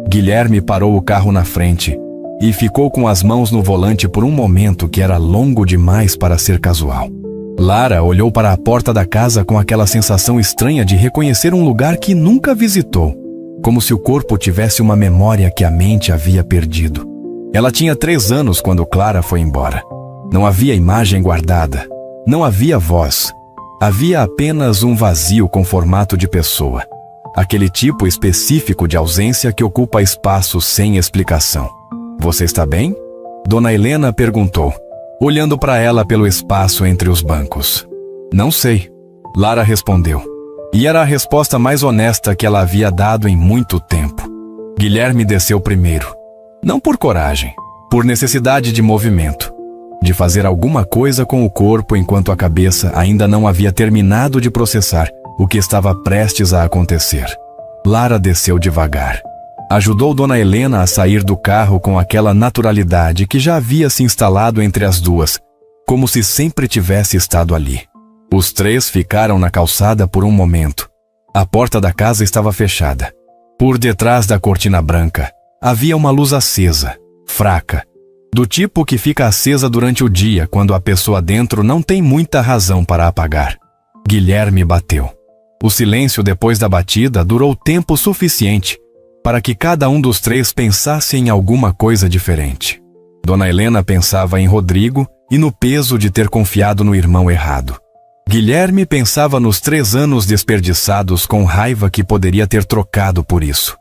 Guilherme parou o carro na frente e ficou com as mãos no volante por um momento que era longo demais para ser casual. Lara olhou para a porta da casa com aquela sensação estranha de reconhecer um lugar que nunca visitou, como se o corpo tivesse uma memória que a mente havia perdido. Ela tinha 3 anos quando Clara foi embora. Não havia imagem guardada, não havia voz. Havia apenas um vazio com formato de pessoa. Aquele tipo específico de ausência que ocupa espaço sem explicação. Você está bem? Dona Helena perguntou, olhando para ela pelo espaço entre os bancos. Não sei, Lara respondeu. E era a resposta mais honesta que ela havia dado em muito tempo. Guilherme desceu primeiro. Não por coragem, por necessidade de movimento. De fazer alguma coisa com o corpo enquanto a cabeça ainda não havia terminado de processar o que estava prestes a acontecer. Lara desceu devagar. Ajudou Dona Helena a sair do carro com aquela naturalidade que já havia se instalado entre as duas, como se sempre tivesse estado ali. Os três ficaram na calçada por um momento. A porta da casa estava fechada. Por detrás da cortina branca, havia uma luz acesa, fraca, do tipo que fica acesa durante o dia quando a pessoa dentro não tem muita razão para apagar. Guilherme bateu. O silêncio depois da batida durou tempo suficiente para que cada um dos três pensasse em alguma coisa diferente. Dona Helena pensava em Rodrigo e no peso de ter confiado no irmão errado. Guilherme pensava nos 3 anos desperdiçados com raiva que poderia ter trocado por isso.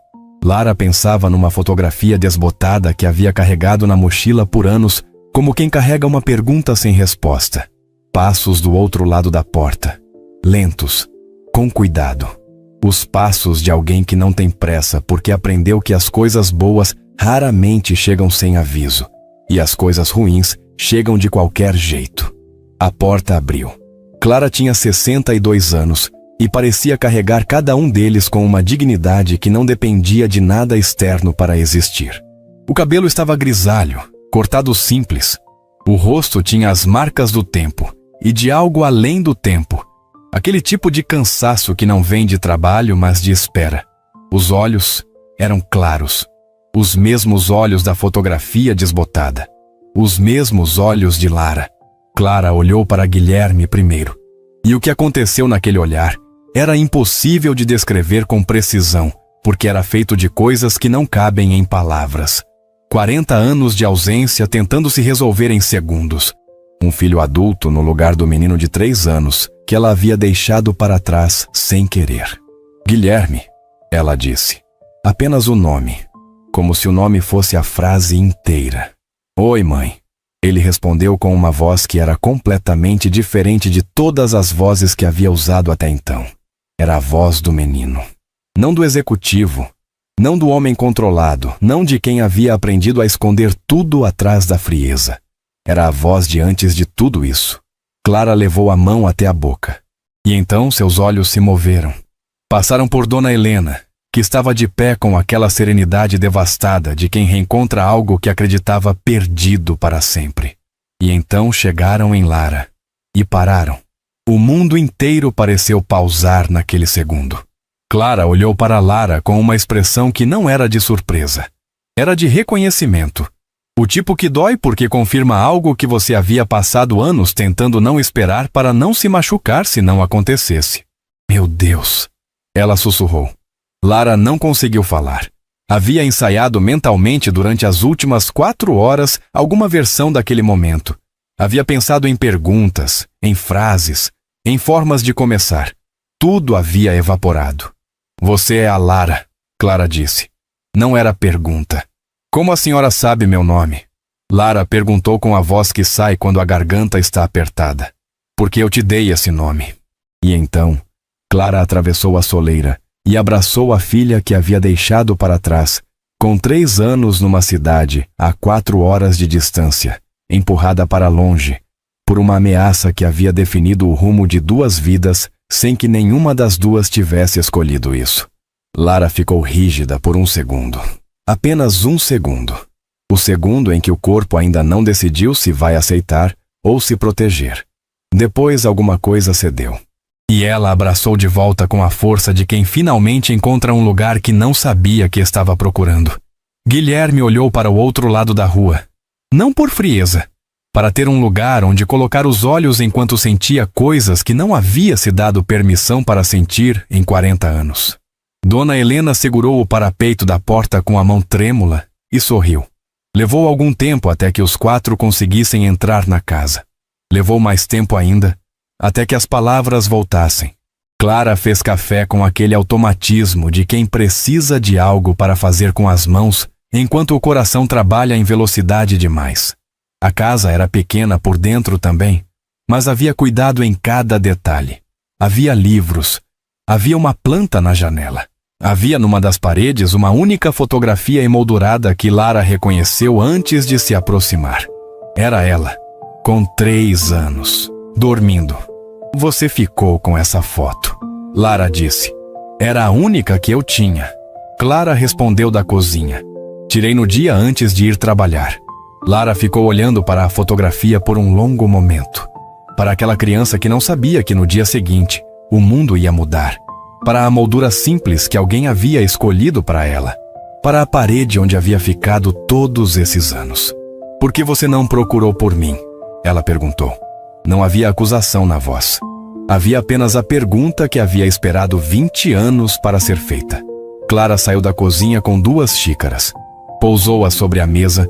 Lara pensava numa fotografia desbotada que havia carregado na mochila por anos, como quem carrega uma pergunta sem resposta. Passos do outro lado da porta. Lentos, com cuidado. Os passos de alguém que não tem pressa porque aprendeu que as coisas boas raramente chegam sem aviso, e as coisas ruins chegam de qualquer jeito. A porta abriu. Clara tinha 62 anos e parecia carregar cada um deles com uma dignidade que não dependia de nada externo para existir. O cabelo estava grisalho, cortado simples. O rosto tinha as marcas do tempo e de algo além do tempo. Aquele tipo de cansaço que não vem de trabalho, mas de espera. Os olhos eram claros. Os mesmos olhos da fotografia desbotada. Os mesmos olhos de Lara. Clara olhou para Guilherme primeiro. E o que aconteceu naquele olhar Era impossível de descrever com precisão, porque era feito de coisas que não cabem em palavras. 40 anos de ausência tentando se resolver em segundos. Um filho adulto no lugar do menino de 3 anos, que ela havia deixado para trás sem querer. Guilherme, ela disse. Apenas o nome, como se o nome fosse a frase inteira. Oi, mãe. Ele respondeu com uma voz que era completamente diferente de todas as vozes que havia usado até então. Era a voz do menino. Não do executivo, não do homem controlado, não de quem havia aprendido a esconder tudo atrás da frieza. Era a voz de antes de tudo isso. Clara levou a mão até a boca. E então seus olhos se moveram. Passaram por Dona Helena, que estava de pé com aquela serenidade devastada de quem reencontra algo que acreditava perdido para sempre. E então chegaram em Lara. E pararam. O mundo inteiro pareceu pausar naquele segundo. Clara olhou para Lara com uma expressão que não era de surpresa. Era de reconhecimento. O tipo que dói porque confirma algo que você havia passado anos tentando não esperar para não se machucar se não acontecesse. Meu Deus! Ela sussurrou. Lara não conseguiu falar. Havia ensaiado mentalmente durante as últimas 4 horas alguma versão daquele momento. Havia pensado em perguntas, em frases, em formas de começar. Tudo havia evaporado. Você é a Lara, Clara disse. Não era pergunta. Como a senhora sabe meu nome? Lara perguntou com a voz que sai quando a garganta está apertada. Porque eu te dei esse nome. E então, Clara atravessou a soleira e abraçou a filha que havia deixado para trás, com 3 anos numa cidade a 4 horas de distância, empurrada para longe, por uma ameaça que havia definido o rumo de 2 vidas sem que nenhuma das 2 tivesse escolhido isso. Lara ficou rígida por 1 segundo. Apenas 1 segundo. O segundo em que o corpo ainda não decidiu se vai aceitar ou se proteger. Depois alguma coisa cedeu. E ela abraçou de volta com a força de quem finalmente encontra um lugar que não sabia que estava procurando. Guilherme olhou para o outro lado da rua. Não por frieza, para ter um lugar onde colocar os olhos enquanto sentia coisas que não havia se dado permissão para sentir em 40 anos. Dona Helena segurou o parapeito da porta com a mão trêmula e sorriu. Levou algum tempo até que os 4 conseguissem entrar na casa. Levou mais tempo ainda, até que as palavras voltassem. Clara fez café com aquele automatismo de quem precisa de algo para fazer com as mãos, enquanto o coração trabalha em velocidade demais. A casa era pequena por dentro também, mas havia cuidado em cada detalhe. Havia livros, havia uma planta na janela. Havia numa das paredes uma única fotografia emoldurada que Lara reconheceu antes de se aproximar. Era ela, com 3 anos, dormindo. Você ficou com essa foto, Lara disse. Era a única que eu tinha. Clara respondeu da cozinha. Tirei no dia antes de ir trabalhar. Lara ficou olhando para a fotografia por um longo momento. Para aquela criança que não sabia que no dia seguinte o mundo ia mudar. Para a moldura simples que alguém havia escolhido para ela. Para a parede onde havia ficado todos esses anos. Por que você não procurou por mim? Ela perguntou. Não havia acusação na voz. Havia apenas a pergunta que havia esperado 20 anos para ser feita. Clara saiu da cozinha com 2 xícaras. Pousou-as sobre a mesa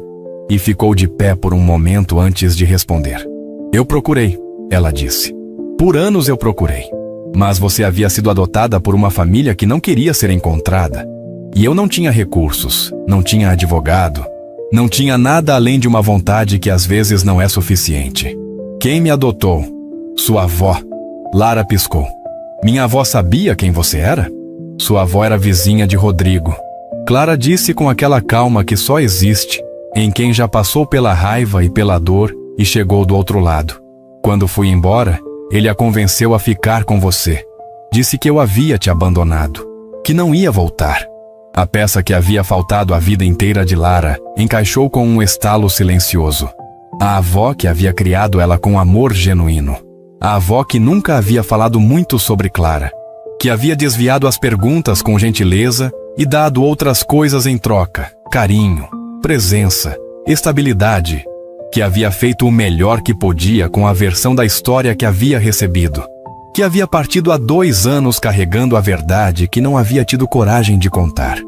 e ficou de pé por um momento antes de responder. Eu procurei, ela disse. Por anos eu procurei. Mas você havia sido adotada por uma família que não queria ser encontrada. E eu não tinha recursos, não tinha advogado, não tinha nada além de uma vontade que às vezes não é suficiente. Quem me adotou? Sua avó. Lara piscou. Minha avó sabia quem você era? Sua avó era vizinha de Rodrigo. Clara disse com aquela calma que só existe em quem já passou pela raiva e pela dor e chegou do outro lado. Quando fui embora, ele a convenceu a ficar com você. Disse que eu havia te abandonado, que não ia voltar. A peça que havia faltado a vida inteira de Lara encaixou com um estalo silencioso. A avó que havia criado ela com amor genuíno. A avó que nunca havia falado muito sobre Clara. Que havia desviado as perguntas com gentileza e dado outras coisas em troca. Carinho, presença, estabilidade. Que havia feito o melhor que podia com a versão da história que havia recebido. que havia partido há 2 anos carregando a verdade que não havia tido coragem de contar.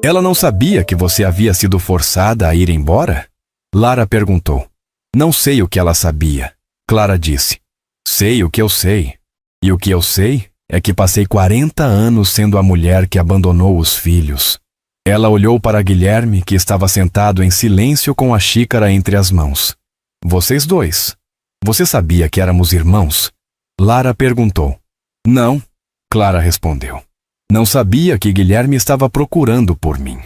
Ela não sabia que você havia sido forçada a ir embora? Lara perguntou. Não sei o que ela sabia. Clara disse. Sei o que eu sei. E o que eu sei é que passei 40 anos sendo a mulher que abandonou os filhos. Ela olhou para Guilherme, que estava sentado em silêncio com a xícara entre as mãos. Vocês dois. Você sabia que éramos irmãos? Lara perguntou. Não, Clara respondeu. Não sabia que Guilherme estava procurando por mim.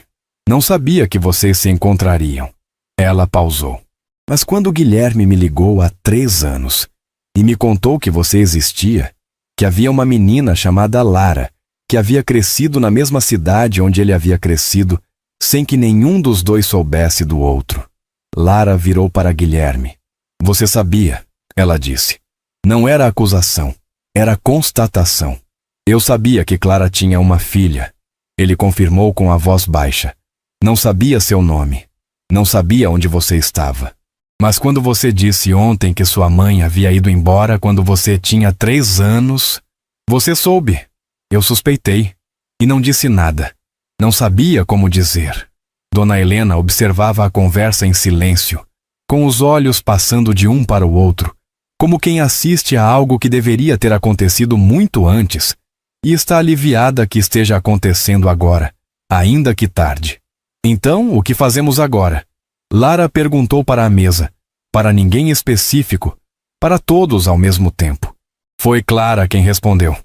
Não sabia que vocês se encontrariam. Ela pausou. Mas quando Guilherme me ligou há 3 anos e me contou que você existia, que havia uma menina chamada Lara, que havia crescido na mesma cidade onde ele havia crescido, sem que nenhum dos dois soubesse do outro. Lara virou para Guilherme. Você sabia, ela disse. Não era acusação, era constatação. Eu sabia que Clara tinha uma filha. Ele confirmou com a voz baixa. Não sabia seu nome. Não sabia onde você estava. Mas quando você disse ontem que sua mãe havia ido embora quando você tinha 3 anos, você soube. Eu suspeitei. E não disse nada. Não sabia como dizer. Dona Helena observava a conversa em silêncio, com os olhos passando de um para o outro, como quem assiste a algo que deveria ter acontecido muito antes, e está aliviada que esteja acontecendo agora, ainda que tarde. Então, o que fazemos agora? Lara perguntou para a mesa, para ninguém específico, para todos ao mesmo tempo. Foi Clara quem respondeu,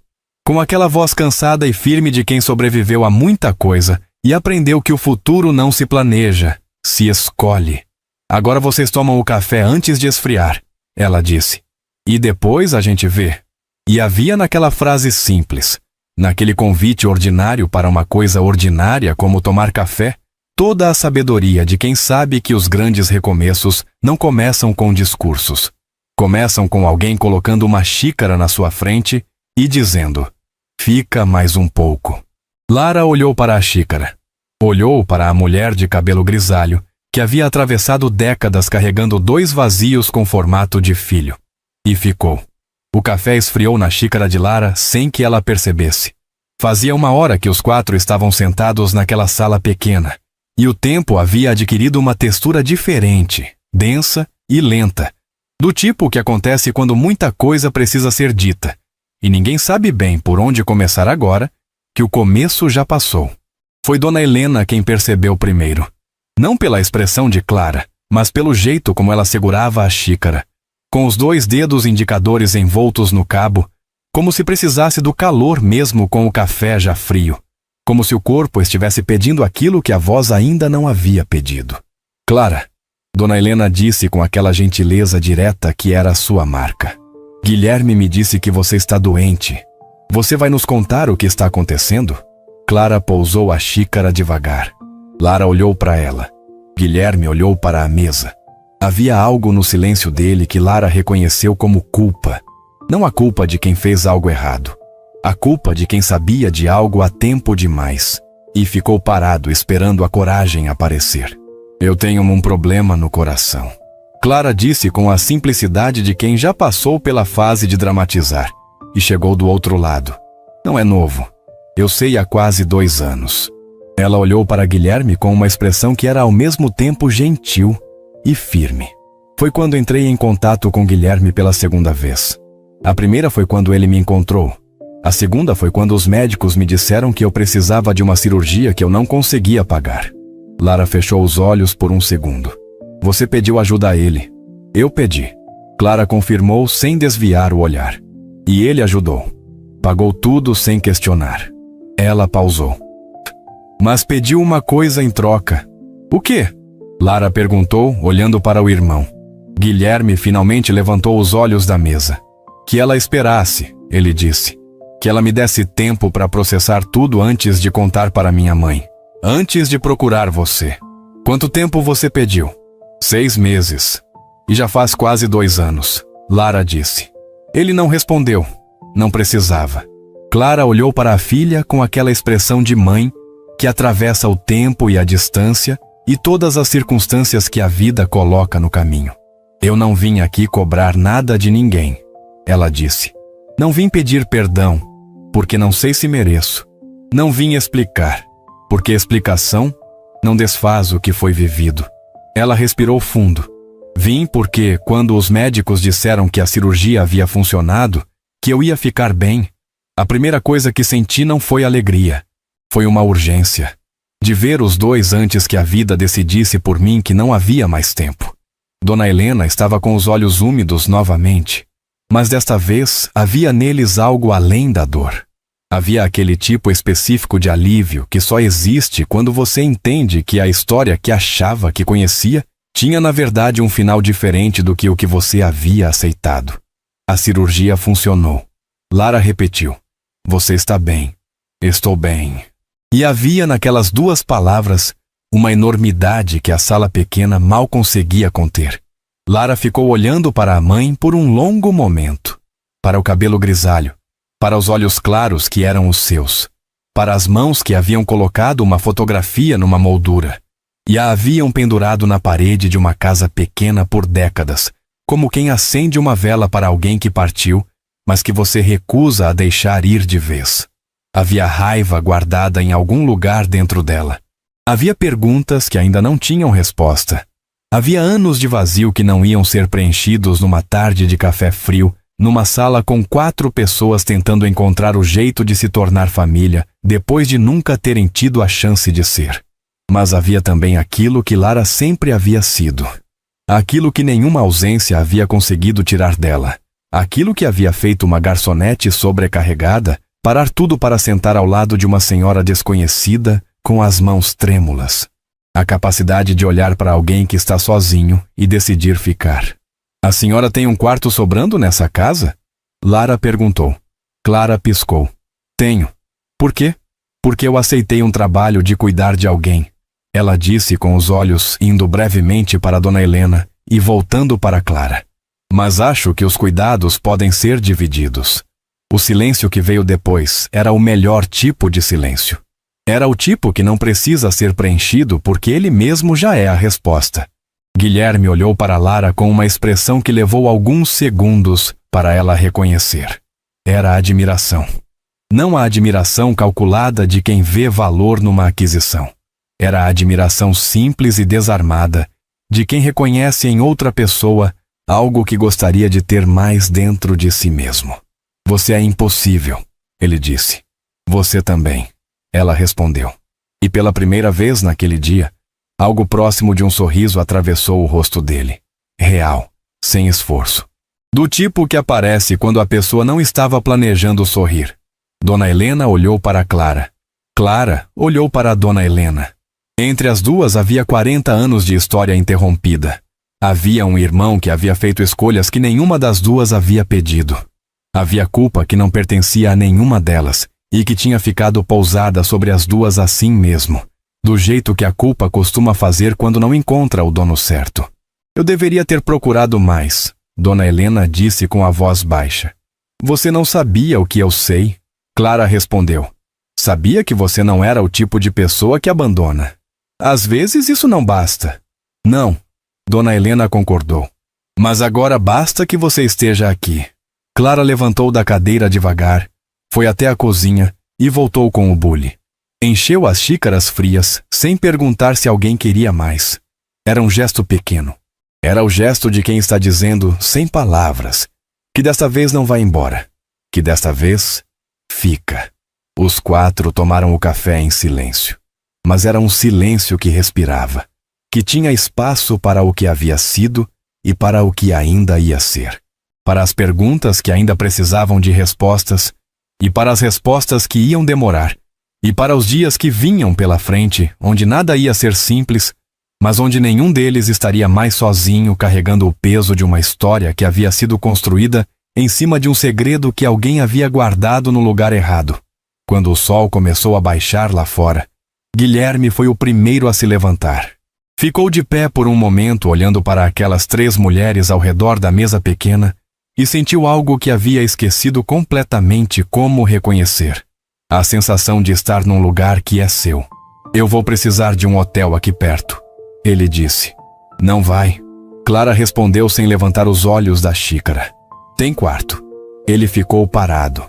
com aquela voz cansada e firme de quem sobreviveu a muita coisa e aprendeu que o futuro não se planeja, se escolhe. Agora vocês tomam o café antes de esfriar, ela disse. E depois a gente vê. E havia naquela frase simples, naquele convite ordinário para uma coisa ordinária como tomar café, toda a sabedoria de quem sabe que os grandes recomeços não começam com discursos. Começam com alguém colocando uma xícara na sua frente e dizendo, fica mais um pouco. Lara olhou para a xícara. Olhou para a mulher de cabelo grisalho, que havia atravessado décadas carregando 2 vazios com formato de filho. E ficou. O café esfriou na xícara de Lara sem que ela percebesse. Fazia 1 hora que os 4 estavam sentados naquela sala pequena, e o tempo havia adquirido uma textura diferente, densa e lenta, do tipo que acontece quando muita coisa precisa ser dita, e ninguém sabe bem por onde começar agora, que o começo já passou. Foi Dona Helena quem percebeu primeiro. Não pela expressão de Clara, mas pelo jeito como ela segurava a xícara, com os 2 dedos indicadores envoltos no cabo, como se precisasse do calor mesmo com o café já frio, como se o corpo estivesse pedindo aquilo que a voz ainda não havia pedido. Clara, Dona Helena disse com aquela gentileza direta que era a sua marca. Guilherme me disse que você está doente. Você vai nos contar o que está acontecendo? Clara pousou a xícara devagar. Lara olhou para ela. Guilherme olhou para a mesa. Havia algo no silêncio dele que Lara reconheceu como culpa. Não a culpa de quem fez algo errado. A culpa de quem sabia de algo há tempo demais. E ficou parado esperando a coragem aparecer. Eu tenho um problema no coração. Clara disse com a simplicidade de quem já passou pela fase de dramatizar. E chegou do outro lado. Não é novo. Eu sei há quase 2 anos. Ela olhou para Guilherme com uma expressão que era ao mesmo tempo gentil e firme. Foi quando entrei em contato com Guilherme pela 2ª vez. A primeira foi quando ele me encontrou. A segunda foi quando os médicos me disseram que eu precisava de uma cirurgia que eu não conseguia pagar. Lara fechou os olhos por um segundo. Você pediu ajuda a ele. Eu pedi. Clara confirmou sem desviar o olhar. E ele ajudou. Pagou tudo sem questionar. Ela pausou. Mas pediu uma coisa em troca. O quê? Lara perguntou, olhando para o irmão. Guilherme finalmente levantou os olhos da mesa. Que ela esperasse, ele disse. Que ela me desse tempo para processar tudo antes de contar para minha mãe. Antes de procurar você. Quanto tempo você pediu? 6 meses. E já faz quase 2 anos, Lara disse. Ele não respondeu. Não precisava. Clara olhou para a filha com aquela expressão de mãe que atravessa o tempo e a distância e todas as circunstâncias que a vida coloca no caminho. Eu não vim aqui cobrar nada de ninguém, ela disse. Não vim pedir perdão, porque não sei se mereço. Não vim explicar, porque explicação não desfaz o que foi vivido. Ela respirou fundo. Vim porque, quando os médicos disseram que a cirurgia havia funcionado, que eu ia ficar bem, a primeira coisa que senti não foi alegria. Foi uma urgência. De ver os dois antes que a vida decidisse por mim que não havia mais tempo. Dona Helena estava com os olhos úmidos novamente, mas desta vez havia neles algo além da dor. Havia aquele tipo específico de alívio que só existe quando você entende que a história que achava que conhecia tinha na verdade um final diferente do que o que você havia aceitado. A cirurgia funcionou. Lara repetiu: "Você está bem." "Estou bem." E havia naquelas duas palavras uma enormidade que a sala pequena mal conseguia conter. Lara ficou olhando para a mãe por um longo momento. Para o cabelo grisalho, para os olhos claros que eram os seus, para as mãos que haviam colocado uma fotografia numa moldura e a haviam pendurado na parede de uma casa pequena por décadas, como quem acende uma vela para alguém que partiu, mas que você recusa a deixar ir de vez. Havia raiva guardada em algum lugar dentro dela. Havia perguntas que ainda não tinham resposta. Havia anos de vazio que não iam ser preenchidos numa tarde de café frio, numa sala com 4 pessoas tentando encontrar o jeito de se tornar família, depois de nunca terem tido a chance de ser. Mas havia também aquilo que Lara sempre havia sido. Aquilo que nenhuma ausência havia conseguido tirar dela. Aquilo que havia feito uma garçonete sobrecarregada parar tudo para sentar ao lado de uma senhora desconhecida com as mãos trêmulas. A capacidade de olhar para alguém que está sozinho e decidir ficar. "A senhora tem um quarto sobrando nessa casa?" Lara perguntou. Clara piscou. "Tenho." "Por quê?" "Porque eu aceitei um trabalho de cuidar de alguém." Ela disse com os olhos indo brevemente para Dona Helena e voltando para Clara. "Mas acho que os cuidados podem ser divididos." O silêncio que veio depois era o melhor tipo de silêncio. Era o tipo que não precisa ser preenchido porque ele mesmo já é a resposta. Guilherme olhou para Lara com uma expressão que levou alguns segundos para ela reconhecer. Era admiração. Não a admiração calculada de quem vê valor numa aquisição. Era a admiração simples e desarmada de quem reconhece em outra pessoa algo que gostaria de ter mais dentro de si mesmo. "Você é impossível", ele disse. "Você também", ela respondeu. E pela primeira vez naquele dia, algo próximo de um sorriso atravessou o rosto dele. Real, sem esforço. Do tipo que aparece quando a pessoa não estava planejando sorrir. Dona Helena olhou para Clara. Clara olhou para a Dona Helena. Entre as duas havia 40 anos de história interrompida. Havia um irmão que havia feito escolhas que nenhuma das duas havia pedido. Havia culpa que não pertencia a nenhuma delas e que tinha ficado pousada sobre as duas assim mesmo, do jeito que a culpa costuma fazer quando não encontra o dono certo. "Eu deveria ter procurado mais", Dona Helena disse com a voz baixa. "Você não sabia o que eu sei?" Clara respondeu. "Sabia que você não era o tipo de pessoa que abandona. Às vezes isso não basta." "Não", Dona Helena concordou. "Mas agora basta que você esteja aqui." Clara levantou da cadeira devagar, foi até a cozinha e voltou com o bule. Encheu as xícaras frias, sem perguntar se alguém queria mais. Era um gesto pequeno. Era o gesto de quem está dizendo, sem palavras, que desta vez não vai embora, que desta vez fica. Os 4 tomaram o café em silêncio. Mas era um silêncio que respirava, que tinha espaço para o que havia sido e para o que ainda ia ser. Para as perguntas que ainda precisavam de respostas, e para as respostas que iam demorar, e para os dias que vinham pela frente, onde nada ia ser simples, mas onde nenhum deles estaria mais sozinho carregando o peso de uma história que havia sido construída em cima de um segredo que alguém havia guardado no lugar errado. Quando o sol começou a baixar lá fora, Guilherme foi o primeiro a se levantar. Ficou de pé por um momento olhando para aquelas 3 mulheres ao redor da mesa pequena, e sentiu algo que havia esquecido completamente como reconhecer. A sensação de estar num lugar que é seu. "Eu vou precisar de um hotel aqui perto", ele disse. "Não vai", Clara respondeu sem levantar os olhos da xícara. "Tem quarto." Ele ficou parado.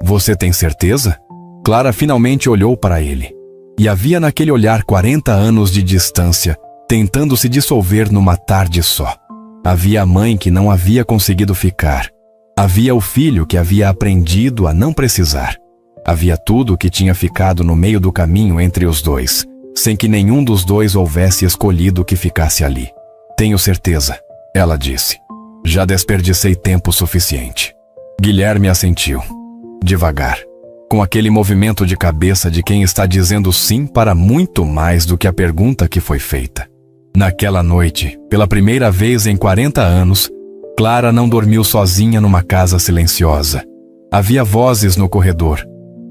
Você tem certeza? Clara finalmente olhou para ele. E havia naquele olhar 40 anos de distância, tentando se dissolver numa tarde só. Havia a mãe que não havia conseguido ficar. Havia o filho que havia aprendido a não precisar. Havia tudo que tinha ficado no meio do caminho entre os dois, sem que nenhum dos dois houvesse escolhido que ficasse ali. Tenho certeza, ela disse. Já desperdicei tempo suficiente. Guilherme assentiu. Devagar, com aquele movimento de cabeça de quem está dizendo sim para muito mais do que a pergunta que foi feita. Naquela noite, pela primeira vez em 40 anos, Clara não dormiu sozinha numa casa silenciosa. Havia vozes no corredor.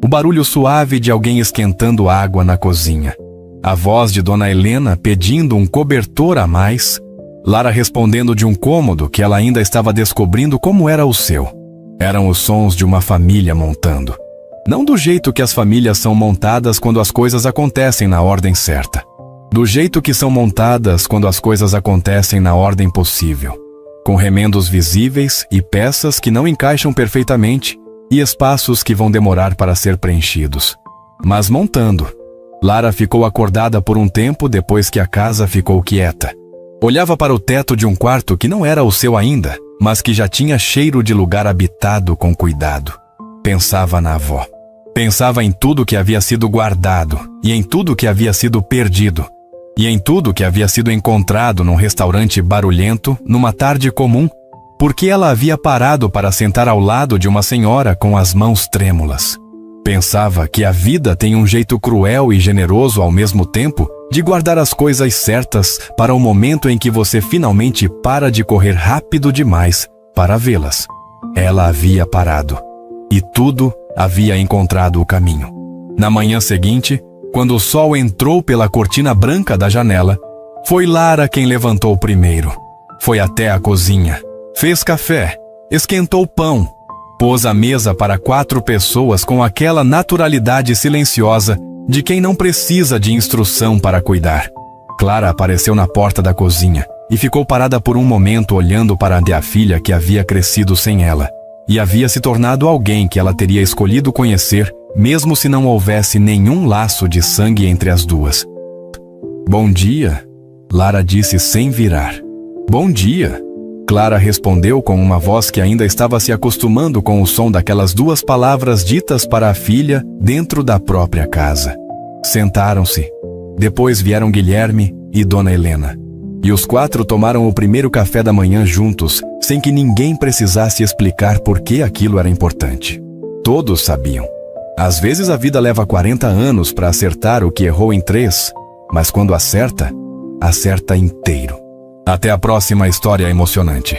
O barulho suave de alguém esquentando água na cozinha. A voz de Dona Helena pedindo um cobertor a mais. Lara respondendo de um cômodo que ela ainda estava descobrindo como era o seu. Eram os sons de uma família montando. Não do jeito que as famílias são montadas quando as coisas acontecem na ordem certa. Do jeito que são montadas quando as coisas acontecem na ordem possível. Com remendos visíveis e peças que não encaixam perfeitamente e espaços que vão demorar para ser preenchidos. Mas montando. Lara ficou acordada por um tempo depois que a casa ficou quieta. Olhava para o teto de um quarto que não era o seu ainda, mas que já tinha cheiro de lugar habitado com cuidado. Pensava na avó. Pensava em tudo que havia sido guardado e em tudo que havia sido perdido. E em tudo que havia sido encontrado num restaurante barulhento, numa tarde comum, porque ela havia parado para sentar ao lado de uma senhora com as mãos trêmulas. Pensava que a vida tem um jeito cruel e generoso ao mesmo tempo de guardar as coisas certas para o momento em que você finalmente para de correr rápido demais para vê-las. Ela havia parado. E tudo havia encontrado o caminho. Na manhã seguinte, quando o sol entrou pela cortina branca da janela, foi Lara quem levantou primeiro. Foi até a cozinha, fez café, esquentou pão, pôs a mesa para 4 pessoas com aquela naturalidade silenciosa de quem não precisa de instrução para cuidar. Clara apareceu na porta da cozinha e ficou parada por um momento olhando para a filha que havia crescido sem ela e havia se tornado alguém que ela teria escolhido conhecer, mesmo se não houvesse nenhum laço de sangue entre as duas. Bom dia, Lara disse sem virar. Bom dia, Clara respondeu com uma voz que ainda estava se acostumando com o som daquelas 2 palavras ditas para a filha dentro da própria casa. Sentaram-se. Depois vieram Guilherme e Dona Helena. E os 4 tomaram o primeiro café da manhã juntos, sem que ninguém precisasse explicar por que aquilo era importante. Todos sabiam. Às vezes a vida leva 40 anos para acertar o que errou em 3, mas quando acerta, acerta inteiro. Até a próxima história emocionante.